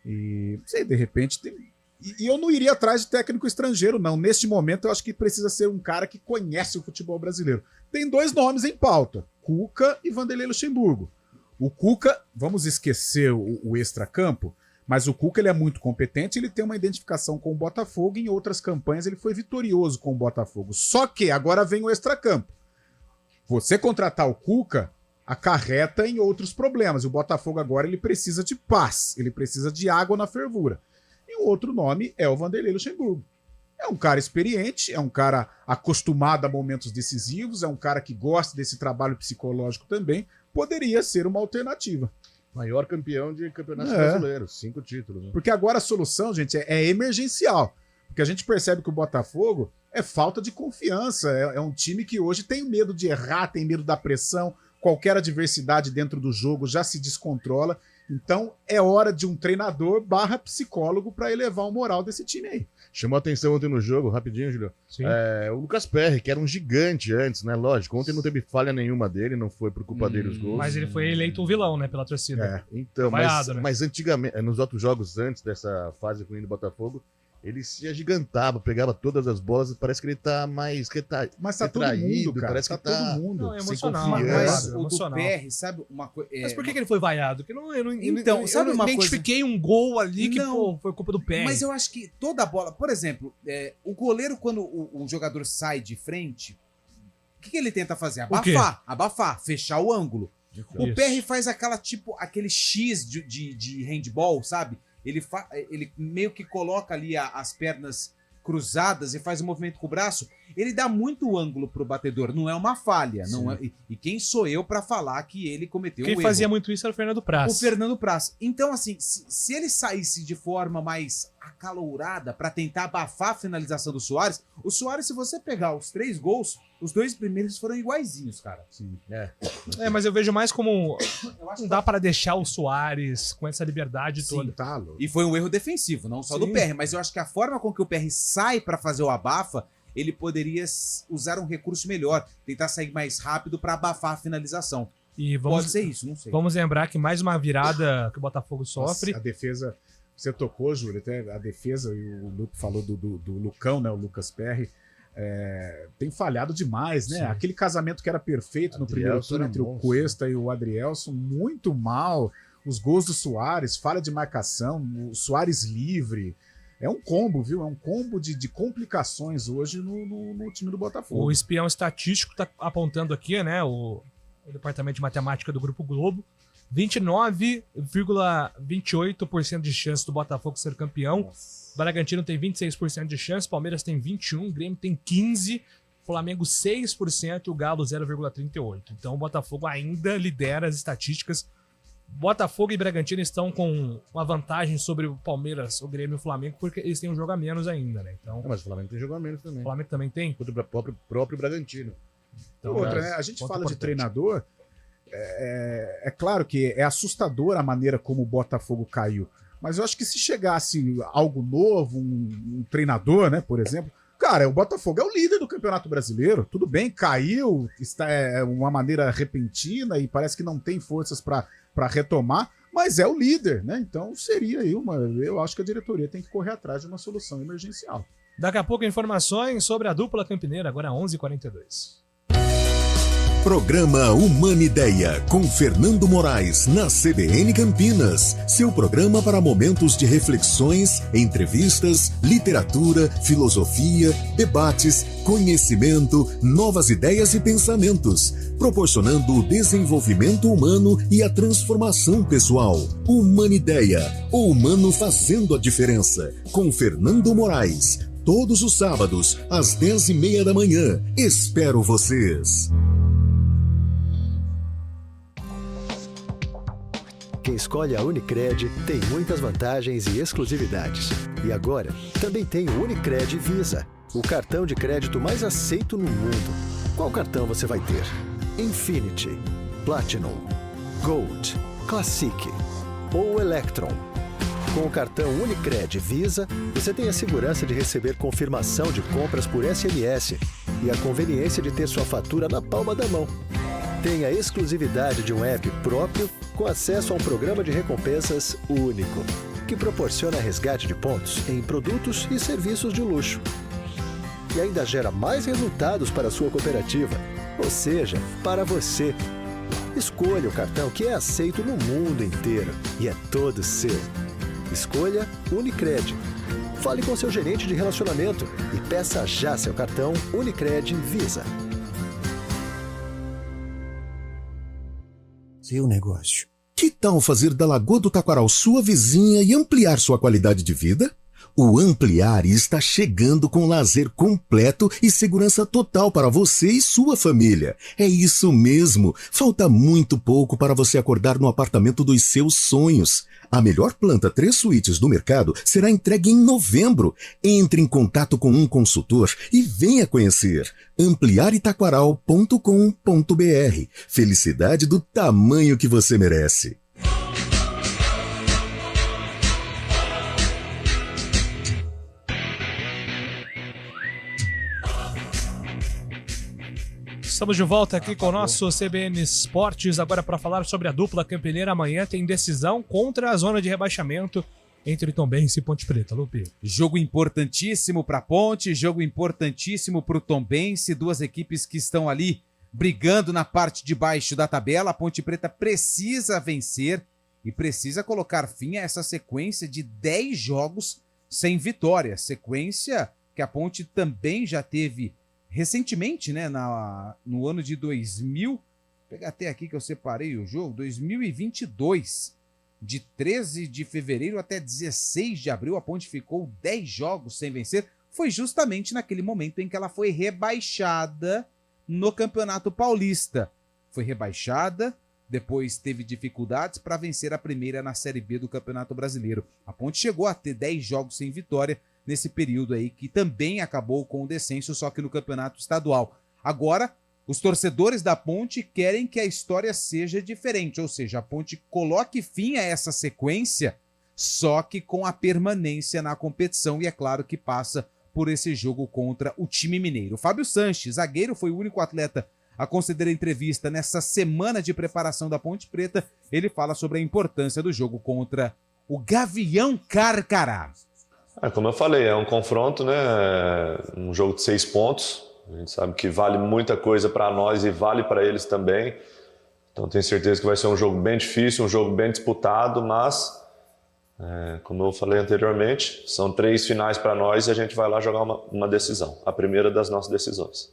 E, não sei, de repente tem... E eu não iria atrás de técnico estrangeiro, não. Neste momento, eu acho que precisa ser um cara que conhece o futebol brasileiro. Tem 2 nomes em pauta, Cuca e Vanderlei Luxemburgo. O Cuca, vamos esquecer o extracampo, mas o Cuca ele é muito competente, ele tem uma identificação com o Botafogo, em outras campanhas ele foi vitorioso com o Botafogo. Só que agora vem o extracampo. Você contratar o Cuca acarreta em outros problemas. O Botafogo agora ele precisa de paz, ele precisa de água na fervura. E o outro nome é o Vanderlei Luxemburgo. É um cara experiente, é um cara acostumado a momentos decisivos, é um cara que gosta desse trabalho psicológico também. Poderia ser uma alternativa. Maior campeão de campeonatos brasileiros, 5 títulos. Né? Porque agora a solução, gente, é emergencial. Porque a gente percebe que o Botafogo é falta de confiança. É um time que hoje tem medo de errar, tem medo da pressão. Qualquer adversidade dentro do jogo já se descontrola. Então é hora de um treinador / psicólogo para elevar o moral desse time aí. Chamou a atenção ontem no jogo, rapidinho, Julio. O Lucas Perry, que era um gigante antes, né? Lógico, ontem não teve falha nenhuma dele, não foi por culpa dele os gols. Mas ele foi eleito o vilão, né, pela torcida. Então, Vaiado, mas antigamente, nos outros jogos antes dessa fase ruim do Botafogo, ele se agigantava, pegava todas as bolas e parece que ele tá mais Mas tá todo mundo, cara. Parece que tá todo mundo. Não, é sem emocional. confiança. Mas o do PR, sabe uma coisa... Mas por que ele foi vaiado? Porque Então, sabe uma coisa? Identifiquei um gol ali que foi culpa do PR. Mas eu acho que toda a bola... Por exemplo, o goleiro, quando o jogador sai de frente, o que ele tenta fazer? Abafar, fechar o ângulo. O PR faz aquele X de handball, sabe? Ele meio que coloca ali as pernas cruzadas e faz um movimento com o braço. Ele dá muito ângulo pro batedor, não é uma falha. Não é, e quem sou eu pra falar que ele cometeu um erro? Quem fazia muito isso era o Fernando Praz. O Fernando Praz. Então, assim, se ele saísse de forma mais acalourada pra tentar abafar a finalização do Soares, o Soares, se você pegar os 3 gols, os 2 primeiros foram iguaizinhos, cara. Sim. Mas eu vejo mais como... Não dá para deixar o Soares com essa liberdade toda. E foi um erro defensivo, não só do PR, mas eu acho que a forma com que o PR sai pra fazer o abafa, ele poderia usar um recurso melhor, tentar sair mais rápido pra abafar a finalização. Pode ser isso, não sei. Vamos lembrar que mais uma virada que o Botafogo sofre. Nossa, a defesa... Você tocou, Júlio, até a defesa, e o Luke falou do Lucão, né? O Lucas Perry. Tem falhado demais, né? Sim. Aquele casamento que era perfeito no primeiro turno entre o Cuesta e o Adrielson, muito mal. Os gols do Soares, falha de marcação, o Soares livre. É um combo, viu? É um combo de complicações hoje no time do Botafogo. O espião estatístico está apontando aqui, né? O departamento de matemática do Grupo Globo. 29,28% de chance do Botafogo ser campeão. Nossa. Bragantino tem 26% de chance, Palmeiras tem 21%, Grêmio tem 15%, Flamengo 6% e o Galo 0,38%. Então o Botafogo ainda lidera as estatísticas. Botafogo e Bragantino estão com uma vantagem sobre o Palmeiras, o Grêmio e o Flamengo, porque eles têm um jogo a menos ainda, né? Então, mas o Flamengo tem jogo a menos também. O Flamengo também tem? O próprio Bragantino. Então, né? A gente fala de treinador... É claro que é assustador a maneira como o Botafogo caiu, mas eu acho que se chegasse algo novo, um treinador, né, por exemplo, cara, o Botafogo é o líder do Campeonato Brasileiro, tudo bem, caiu, está uma maneira repentina e parece que não tem forças para retomar, mas é o líder, né? Então seria aí eu acho que a diretoria tem que correr atrás de uma solução emergencial. Daqui a pouco informações sobre a dupla campineira, agora 11h42. Programa Humanideia, com Fernando Moraes, na CBN Campinas. Seu programa para momentos de reflexões, entrevistas, literatura, filosofia, debates, conhecimento, novas ideias e pensamentos, proporcionando o desenvolvimento humano e a transformação pessoal. Humanideia, o humano fazendo a diferença, com Fernando Moraes. Todos os sábados, às 10h30 da manhã. Espero vocês. Quem escolhe a Unicred tem muitas vantagens e exclusividades. E agora, também tem o Unicred Visa, o cartão de crédito mais aceito no mundo. Qual cartão você vai ter? Infinity, Platinum, Gold, Classic ou Electron? Com o cartão Unicred Visa, você tem a segurança de receber confirmação de compras por SMS e a conveniência de ter sua fatura na palma da mão. Tem a exclusividade de um app próprio com acesso a um programa de recompensas único, que proporciona resgate de pontos em produtos e serviços de luxo. E ainda gera mais resultados para a sua cooperativa, ou seja, para você. Escolha o cartão que é aceito no mundo inteiro e é todo seu. Escolha Unicred. Fale com seu gerente de relacionamento e peça já seu cartão Unicred Visa. Seu negócio. Que tal fazer da Lagoa do Taquaral sua vizinha e ampliar sua qualidade de vida? O Ampliar está chegando com lazer completo e segurança total para você e sua família. É isso mesmo. Falta muito pouco para você acordar no apartamento dos seus sonhos. A melhor planta 3 suítes do mercado será entregue em novembro. Entre em contato com um consultor e venha conhecer. ampliaritaquaral.com.br. Felicidade do tamanho que você merece. Estamos de volta aqui com o nosso CBN Esportes, agora para falar sobre a dupla campineira. Amanhã tem decisão contra a zona de rebaixamento entre Tombense e Ponte Preta, Lupe. Jogo importantíssimo para a Ponte, jogo importantíssimo para o Tombense, duas equipes que estão ali brigando na parte de baixo da tabela. A Ponte Preta precisa vencer e precisa colocar fim a essa sequência de 10 jogos sem vitória, sequência que a Ponte também já teve recentemente, né, no ano de 2000, vou pegar até aqui que eu separei o jogo, 2022, de 13 de fevereiro até 16 de abril, a Ponte ficou 10 jogos sem vencer, foi justamente naquele momento em que ela foi rebaixada no Campeonato Paulista. Foi rebaixada, depois teve dificuldades para vencer a primeira na Série B do Campeonato Brasileiro. A Ponte chegou a ter 10 jogos sem vitória, nesse período aí, que também acabou com o descenso, só que no campeonato estadual. Agora, os torcedores da Ponte querem que a história seja diferente, ou seja, a Ponte coloque fim a essa sequência, só que com a permanência na competição, e é claro que passa por esse jogo contra o time mineiro. O Fábio Sanches, zagueiro, foi o único atleta a conceder entrevista nessa semana de preparação da Ponte Preta. Ele fala sobre a importância do jogo contra o Gavião Carcará. Como eu falei, é um confronto, né? Um jogo de 6 pontos. A gente sabe que vale muita coisa para nós e vale para eles também. Então tenho certeza que vai ser um jogo bem difícil, um jogo bem disputado, mas, como eu falei anteriormente, são 3 finais para nós e a gente vai lá jogar uma decisão, a primeira das nossas decisões.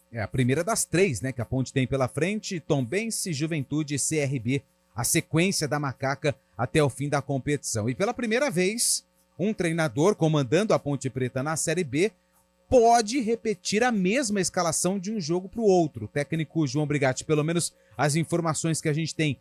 É a primeira das 3, né, que a Ponte tem pela frente: Tombense, Juventude e CRB, a sequência da Macaca até o fim da competição. E pela primeira vez, um treinador comandando a Ponte Preta na Série B pode repetir a mesma escalação de um jogo para o outro. O técnico João Brigatti, pelo menos as informações que a gente tem,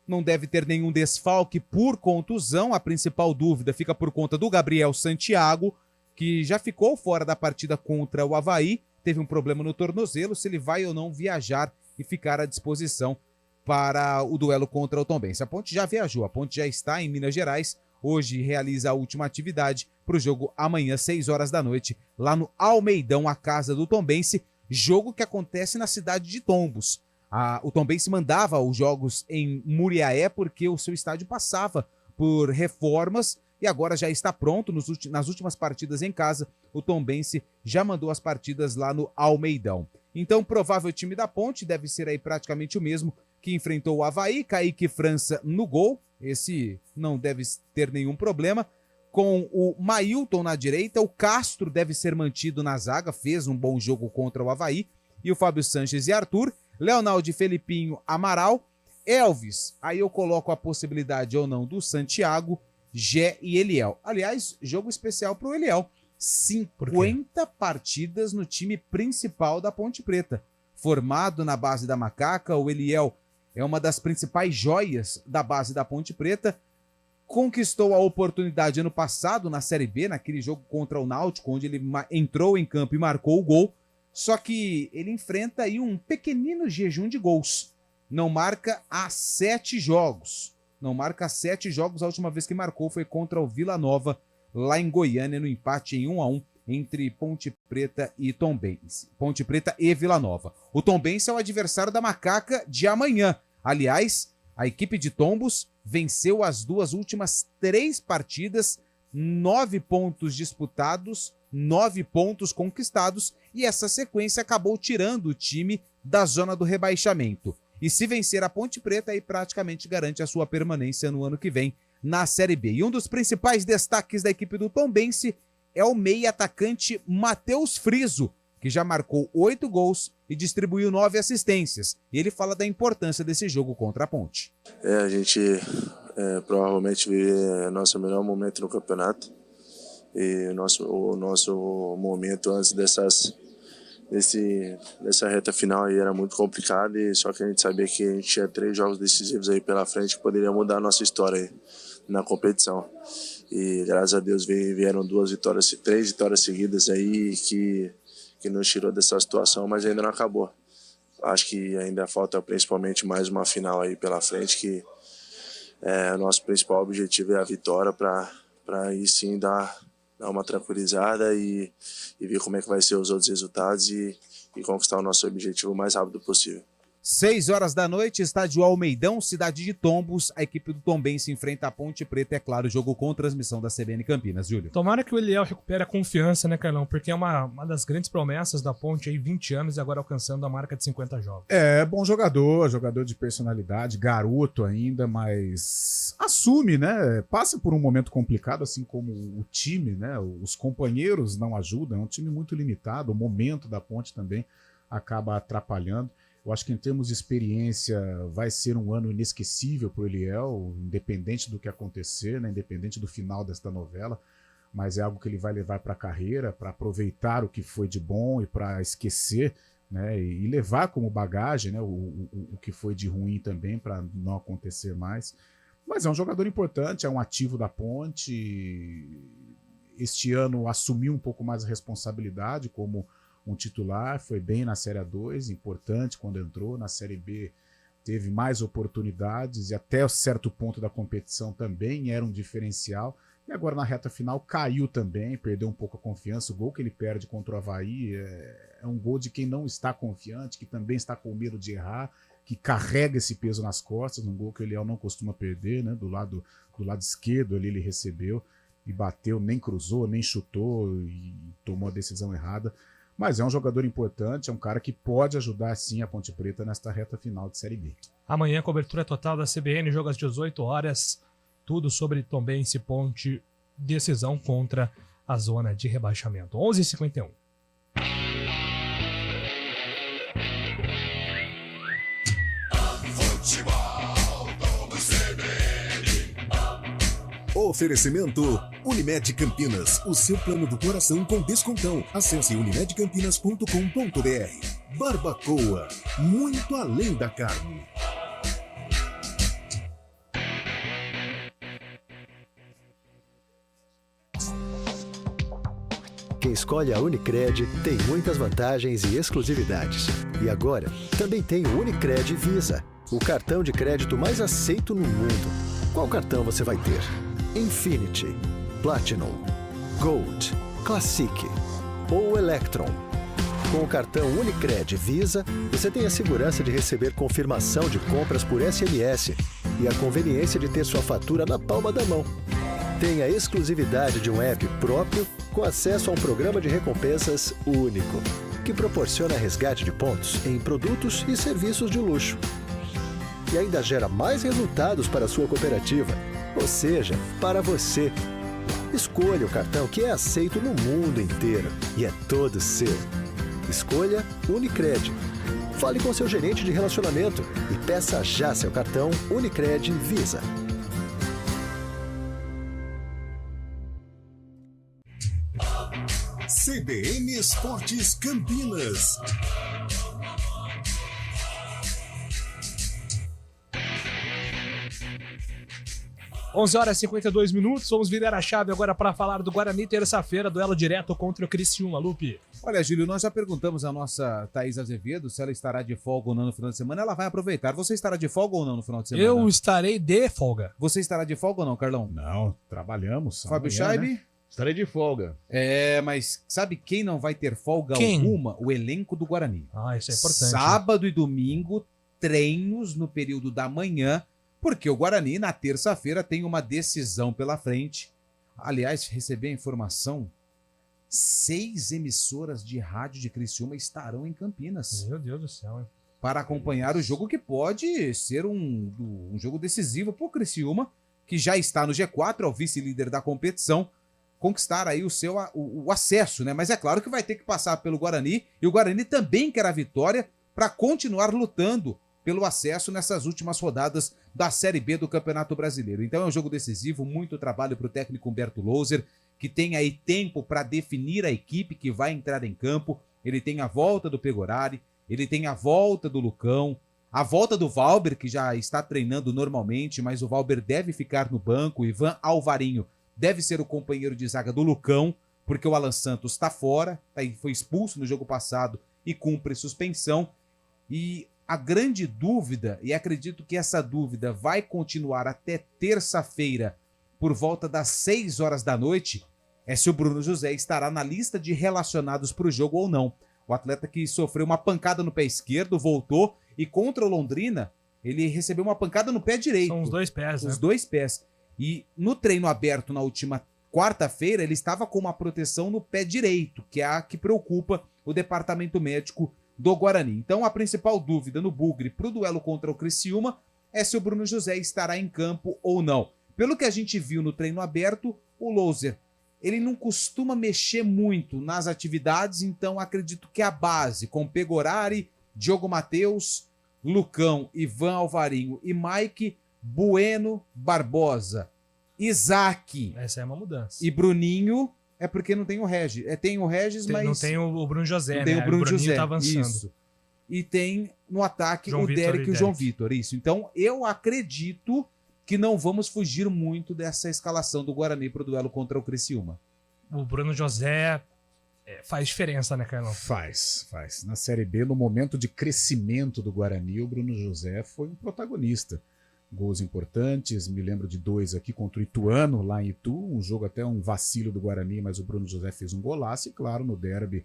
não deve ter nenhum desfalque por contusão. A principal dúvida fica por conta do Gabriel Santiago, que já ficou fora da partida contra o Avaí, teve um problema no tornozelo, se ele vai ou não viajar e ficar à disposição para o duelo contra o Tombense. A Ponte já viajou, a Ponte já está em Minas Gerais. Hoje realiza a última atividade para o jogo amanhã, 6 horas da noite, lá no Almeidão, a casa do Tombense, jogo que acontece na cidade de Tombos. O Tombense mandava os jogos em Muriaé porque o seu estádio passava por reformas e agora já está pronto. Nas últimas partidas em casa, o Tombense já mandou as partidas lá no Almeidão. Então, o provável time da Ponte deve ser aí praticamente o mesmo que enfrentou o Avaí. Kaique França no gol, esse não deve ter nenhum problema. Com o Mailton na direita, o Castro deve ser mantido na zaga, fez um bom jogo contra o Avaí. E o Fábio Sanches e Arthur, Leonaldo, Felipinho, Amaral, Elvis. Aí eu coloco a possibilidade ou não do Santiago, Gé e Eliel. Aliás, jogo especial para o Eliel. 50 partidas no time principal da Ponte Preta. Formado na base da Macaca, o Eliel é uma das principais joias da base da Ponte Preta. Conquistou a oportunidade ano passado na Série B, naquele jogo contra o Náutico, onde ele entrou em campo e marcou o gol. Só que ele enfrenta aí um pequenino jejum de gols. Não marca há 7 jogos. Não marca há 7 jogos. A última vez que marcou foi contra o Vila Nova, lá em Goiânia, no empate em 1-1 entre Ponte Preta e Tombense. Ponte Preta e Vila Nova. O Tombense é o adversário da Macaca de amanhã. Aliás, a equipe de Tombos venceu as 2 últimas 3 partidas, 9 pontos disputados, 9 pontos conquistados, e essa sequência acabou tirando o time da zona do rebaixamento. E se vencer a Ponte Preta, aí praticamente garante a sua permanência no ano que vem na Série B. E um dos principais destaques da equipe do Tombense é o meia-atacante Matheus Friso, que já marcou 8 gols e distribuiu 9 assistências. E ele fala da importância desse jogo contra a Ponte. A gente provavelmente vive nosso melhor momento no campeonato. E o nosso momento antes dessa reta final aí era muito complicado, e só que a gente sabia que a gente tinha 3 jogos decisivos aí pela frente que poderia mudar a nossa história aí na competição. E graças a Deus vieram 3 vitórias seguidas aí que nos tirou dessa situação, mas ainda não acabou. Acho que ainda falta principalmente mais uma final aí pela frente, que o nosso principal objetivo é a vitória, para aí sim dar uma tranquilizada e ver como é que vai ser os outros resultados e conquistar o nosso objetivo o mais rápido possível. 6 horas da noite, estádio Almeidão, cidade de Tombos. A equipe do Tombense enfrenta a Ponte Preta, é claro, jogo com transmissão da CBN Campinas, Júlio. Tomara que o Eliel recupere a confiança, né, Carlão? Porque é uma das grandes promessas da Ponte aí, 20 anos e agora alcançando a marca de 50 jogos. Bom jogador de personalidade, garoto ainda, mas assume, né? Passa por um momento complicado, assim como o time, né? Os companheiros não ajudam, é um time muito limitado, o momento da Ponte também acaba atrapalhando. Eu acho que em termos de experiência vai ser um ano inesquecível para o Eliel, independente do que acontecer, né? Independente do final desta novela, mas é algo que ele vai levar para a carreira, para aproveitar o que foi de bom e para esquecer, né? E levar como bagagem, né? o que foi de ruim também, para não acontecer mais. Mas é um jogador importante, é um ativo da Ponte. Este ano assumiu um pouco mais a responsabilidade como um titular, foi bem na Série A2, importante quando entrou. Na Série B teve mais oportunidades e até certo ponto da competição também era um diferencial. E agora na reta final caiu também, perdeu um pouco a confiança. O gol que ele perde contra o Avaí é um gol de quem não está confiante, que também está com medo de errar, que carrega esse peso nas costas, um gol que o Eliel não costuma perder, né? Do lado esquerdo ali ele recebeu e bateu, nem cruzou, nem chutou e tomou a decisão errada. Mas é um jogador importante, é um cara que pode ajudar sim a Ponte Preta nesta reta final de Série B. Amanhã, cobertura total da CBN, jogo às 18 horas, tudo sobre Tombense Ponte, decisão contra a zona de rebaixamento. 11h51. Oferecimento Unimed Campinas, o seu plano do coração com descontão. Acesse unimedcampinas.com.br. Barbacoa, muito além da carne. Quem escolhe a Unicred tem muitas vantagens e exclusividades. E agora, também tem o Unicred Visa, o cartão de crédito mais aceito no mundo. Qual cartão você vai ter? Infinity, Platinum, Gold, Classic ou Electron. Com o cartão Unicred Visa, você tem a segurança de receber confirmação de compras por SMS e a conveniência de ter sua fatura na palma da mão. Tem a exclusividade de um app próprio com acesso a um programa de recompensas único, que proporciona resgate de pontos em produtos e serviços de luxo. E ainda gera mais resultados para a sua cooperativa, ou seja, para você. Escolha o cartão que é aceito no mundo inteiro e é todo seu. Escolha Unicred. Fale com seu gerente de relacionamento e peça já seu cartão Unicred Visa. CBN Esportes Campinas. 11h52. Vamos virar a chave agora para falar do Guarani, terça-feira, duelo direto contra o Criciúma, Lupe. Olha, Júlio, nós já perguntamos à nossa Thaís Azevedo se ela estará de folga ou não no final de semana. Ela vai aproveitar. Você estará de folga ou não no final de semana? Eu estarei de folga. Você estará de folga ou não, Carlão? Não, trabalhamos. Fábio amanhã, Scheibe? né? Estarei de folga. Mas sabe quem não vai ter folga Quem? alguma? O elenco do Guarani. Isso é importante. Sábado e domingo, treinos no período da manhã, porque o Guarani, na terça-feira, tem uma decisão pela frente. Aliás, recebi a informação, 6 emissoras de rádio de Criciúma estarão em Campinas. Meu Deus do céu, hein? Para acompanhar o jogo que pode ser um jogo decisivo para o Criciúma, que já está no G4, é o vice-líder da competição, conquistar aí o acesso, né? Mas é claro que vai ter que passar pelo Guarani, e o Guarani também quer a vitória para continuar lutando pelo acesso nessas últimas rodadas da Série B do Campeonato Brasileiro. Então é um jogo decisivo, muito trabalho para o técnico Humberto Louser, que tem aí tempo para definir a equipe que vai entrar em campo. Ele tem a volta do Pegorari, ele tem a volta do Lucão, a volta do Valber, que já está treinando normalmente, mas o Valber deve ficar no banco. O Ivan Alvarinho deve ser o companheiro de zaga do Lucão, porque o Alan Santos está fora, foi expulso no jogo passado e cumpre suspensão. E a grande dúvida, e acredito que essa dúvida vai continuar até terça-feira, por volta das 6 horas da noite, é se o Bruno José estará na lista de relacionados para o jogo ou não. O atleta que sofreu uma pancada no pé esquerdo, voltou, e contra o Londrina, ele recebeu uma pancada no pé direito. São os dois pés, né? Os dois pés. E no treino aberto na última quarta-feira, ele estava com uma proteção no pé direito, que é a que preocupa o departamento médico do Guarani. Então a principal dúvida no Bugre para o duelo contra o Criciúma é se o Bruno José estará em campo ou não. Pelo que a gente viu no treino aberto, o Louser, ele não costuma mexer muito nas atividades, então acredito que a base, com Pegorari, Diogo Matheus, Lucão, Ivan Alvarinho e Mike, Bueno, Barbosa, Isaac. Essa é uma mudança. E Bruninho, é porque não tem o Regis. Tem o Regis, mas... Não tem o Bruno José, não tem né? o Bruno José, tá avançando. isso. E tem no ataque João o Vitor Derek e o e João Derek. Vitor, isso. Então eu acredito que não vamos fugir muito dessa escalação do Guarani para o duelo contra o Criciúma. O Bruno José faz diferença, né, Carlão? Faz. Na Série B, no momento de crescimento do Guarani, o Bruno José foi um protagonista. Gols importantes, me lembro de 2 aqui contra o Ituano, lá em Itu, um jogo até um vacilo do Guarani, mas o Bruno José fez um golaço e, claro, no derby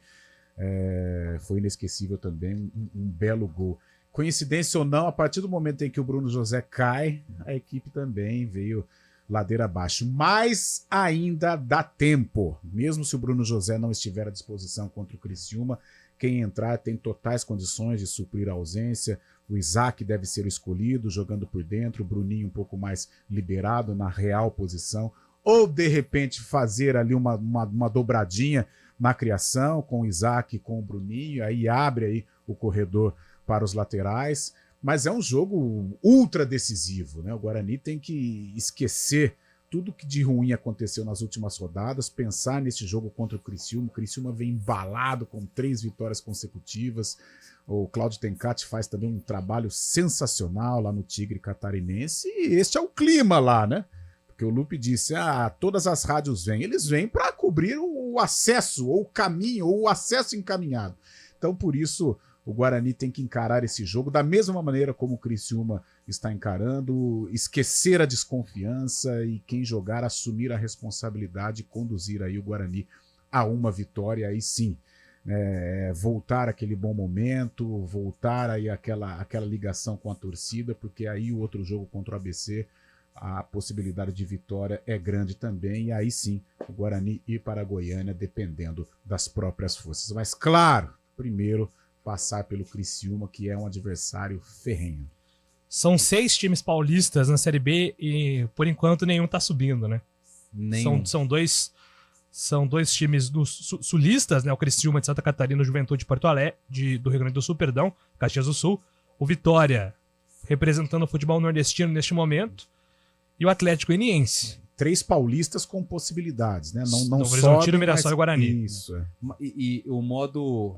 foi inesquecível também, um belo gol. Coincidência ou não, a partir do momento em que o Bruno José cai, a equipe também veio ladeira abaixo, mas ainda dá tempo, mesmo se o Bruno José não estiver à disposição contra o Criciúma, quem entrar tem totais condições de suprir a ausência. O Isaac deve ser o escolhido, jogando por dentro, o Bruninho um pouco mais liberado na real posição, ou de repente fazer ali uma dobradinha na criação com o Isaac e com o Bruninho, aí abre aí o corredor para os laterais, mas é um jogo ultra decisivo, né? O Guarani tem que esquecer tudo que de ruim aconteceu nas últimas rodadas, pensar nesse jogo contra o Criciúma. O Criciúma vem embalado com 3 vitórias consecutivas. O Cláudio Tencati faz também um trabalho sensacional lá no Tigre Catarinense. E este é o clima lá, né? Porque o Lupe disse, todas as rádios vêm. Eles vêm para cobrir o acesso, ou o caminho, ou o acesso encaminhado. Então, por isso, o Guarani tem que encarar esse jogo da mesma maneira como o Criciúma está encarando, esquecer a desconfiança e quem jogar assumir a responsabilidade e conduzir aí o Guarani a uma vitória, aí sim, voltar aquele bom momento, voltar aí aquela ligação com a torcida, porque aí o outro jogo contra o ABC, a possibilidade de vitória é grande também, e aí sim o Guarani ir para a Goiânia dependendo das próprias forças. Mas claro, primeiro passar pelo Criciúma, que é um adversário ferrenho. São 6 times paulistas na Série B e, por enquanto, nenhum tá subindo, né? Nenhum. São dois times sulistas, né? O Criciúma de Santa Catarina, o Juventude de Porto Alegre, do Rio Grande do Sul, perdão, Caxias do Sul. O Vitória, representando o futebol nordestino neste momento. E o Atlético Goianiense. 3 paulistas com possibilidades, né? Não Novo só Horizontino, Mirassol e Guarani. Isso, E o modo...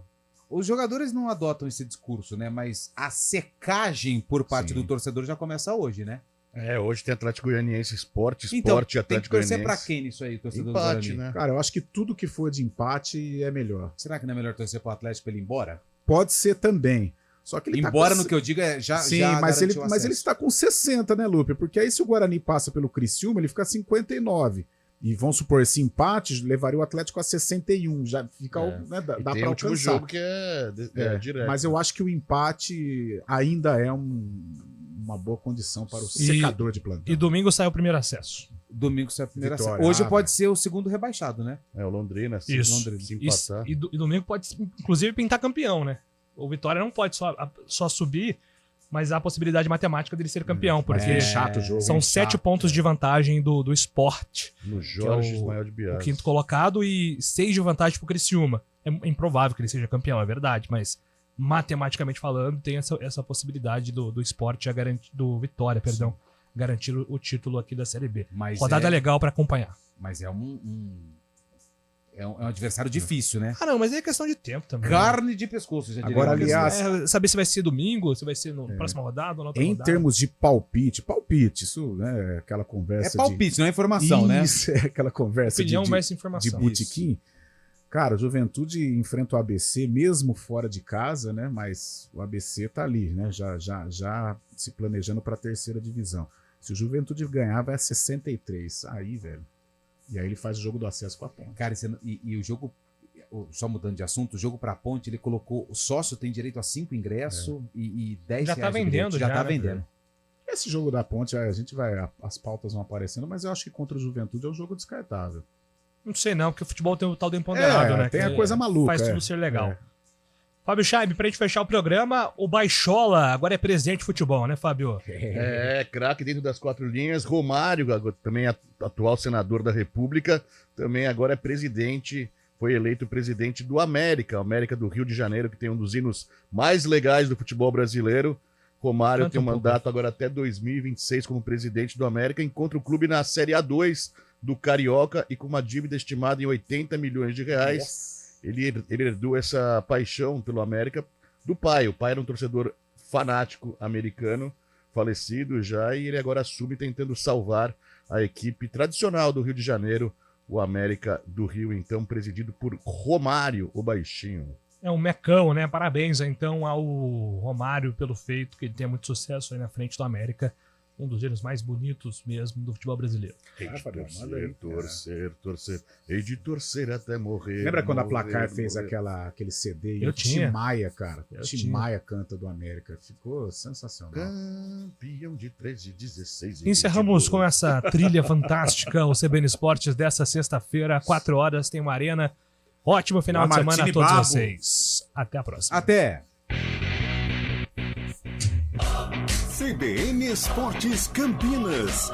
Os jogadores não adotam esse discurso, né? Mas a secagem por parte do torcedor já começa hoje, né? Hoje tem Atlético Goianiense, Sport Então, Atlético tem que torcer Goianiense. pra quem nisso aí, torcedor Empate, do Guarani? né? Cara, eu acho que tudo que for de empate é melhor. Será que não é melhor torcer pro Atlético pra ele ir embora? Pode ser também. Só que ele Embora tá com... no que eu digo é já. Sim, já mas ele garantiu acesso. está com 60, né, Lupe? Porque aí se o Guarani passa pelo Criciúma, ele fica 59. E vamos supor, esse empate levaria o Atlético a 61. Já fica, né, dá E pra tem o último alcançar. jogo que é direto. Mas eu acho que o empate ainda é uma boa condição para o secador de plantão. E domingo sai o primeiro acesso. Domingo sai o primeiro Vitória. acesso. Hoje Ah, pode ser o segundo rebaixado, né? É o Londrina, se Isso. Londrina se Isso. empatar. E domingo pode, inclusive, pintar campeão, né? O Vitória não pode só subir, mas há a possibilidade matemática dele ser campeão, porque é chato o jogo, são é 7 chato, pontos de vantagem do Sport, No Jorge que é Ismael de o Bias. quinto colocado, e 6 de vantagem pro Criciúma. É improvável que ele seja campeão, é verdade, mas matematicamente falando, tem essa possibilidade do Sport, do Vitória, perdão, garantir o título aqui da Série B. Mas Rodada legal pra acompanhar. Mas é é um adversário difícil, né? Ah, não, mas é questão de tempo também. Carne de pescoço, já diria. Agora, aliás, saber se vai ser domingo, se vai ser na próxima rodada ou na outra em rodada. termos de palpite, isso, né, é aquela conversa É palpite, não é informação, né? Isso, é aquela conversa Opinião de versus informação. de botequim. Cara, o Juventude enfrenta o ABC mesmo fora de casa, né? Mas o ABC tá ali, né? Já se planejando para a terceira divisão. Se o Juventude ganhar, vai a 63. Aí, velho. E aí ele faz o jogo do acesso com a Ponte. Cara, e o jogo, só mudando de assunto, o jogo pra Ponte, ele colocou, o sócio tem direito a 5 ingressos e 10 Já reais tá de vendendo, bilhete. Já já, tá né? vendendo. Esse jogo da Ponte, a gente vai, as pautas vão aparecendo, mas eu acho que contra o Juventude é um jogo descartável. Não sei não, porque o futebol tem o tal do empoderado, né? Tem a que coisa maluca. faz tudo ser legal. Fábio Scheib, pra gente fechar o programa, o Baixola agora é presidente de futebol, né, Fábio? Craque dentro das 4 linhas. Romário, também atual senador da República, também agora é presidente, foi eleito presidente do América do Rio de Janeiro, que tem um dos hinos mais legais do futebol brasileiro. Romário Canta tem um um pouco. mandato agora até 2026 como presidente do América, encontra o clube na Série A2 do Carioca e com uma dívida estimada em 80 milhões de reais. Ele herdou essa paixão pelo América do pai. O pai era um torcedor fanático americano, falecido já, e ele agora assume tentando salvar a equipe tradicional do Rio de Janeiro, o América do Rio, então presidido por Romário, o Baixinho. É um mecão, né? Parabéns, então, ao Romário pelo feito, que ele tenha muito sucesso aí na frente do América. Um dos gêneros mais bonitos mesmo do futebol brasileiro. Hei de torcer, hei de torcer até morrer. Lembra quando a morrer, Placar fez morrer. aquele CD e Eu o tinha. Tim Maia, cara? Eu O Tim tinha. Maia canta do América. Ficou sensacional. Campeão de 3 de 16. Encerramos com essa trilha fantástica, o CBN Esportes dessa sexta-feira, 4 horas, tem uma arena. Ótimo final de semana a Martini todos Babo. vocês. Até a próxima. Até! CBN Esportes Campinas.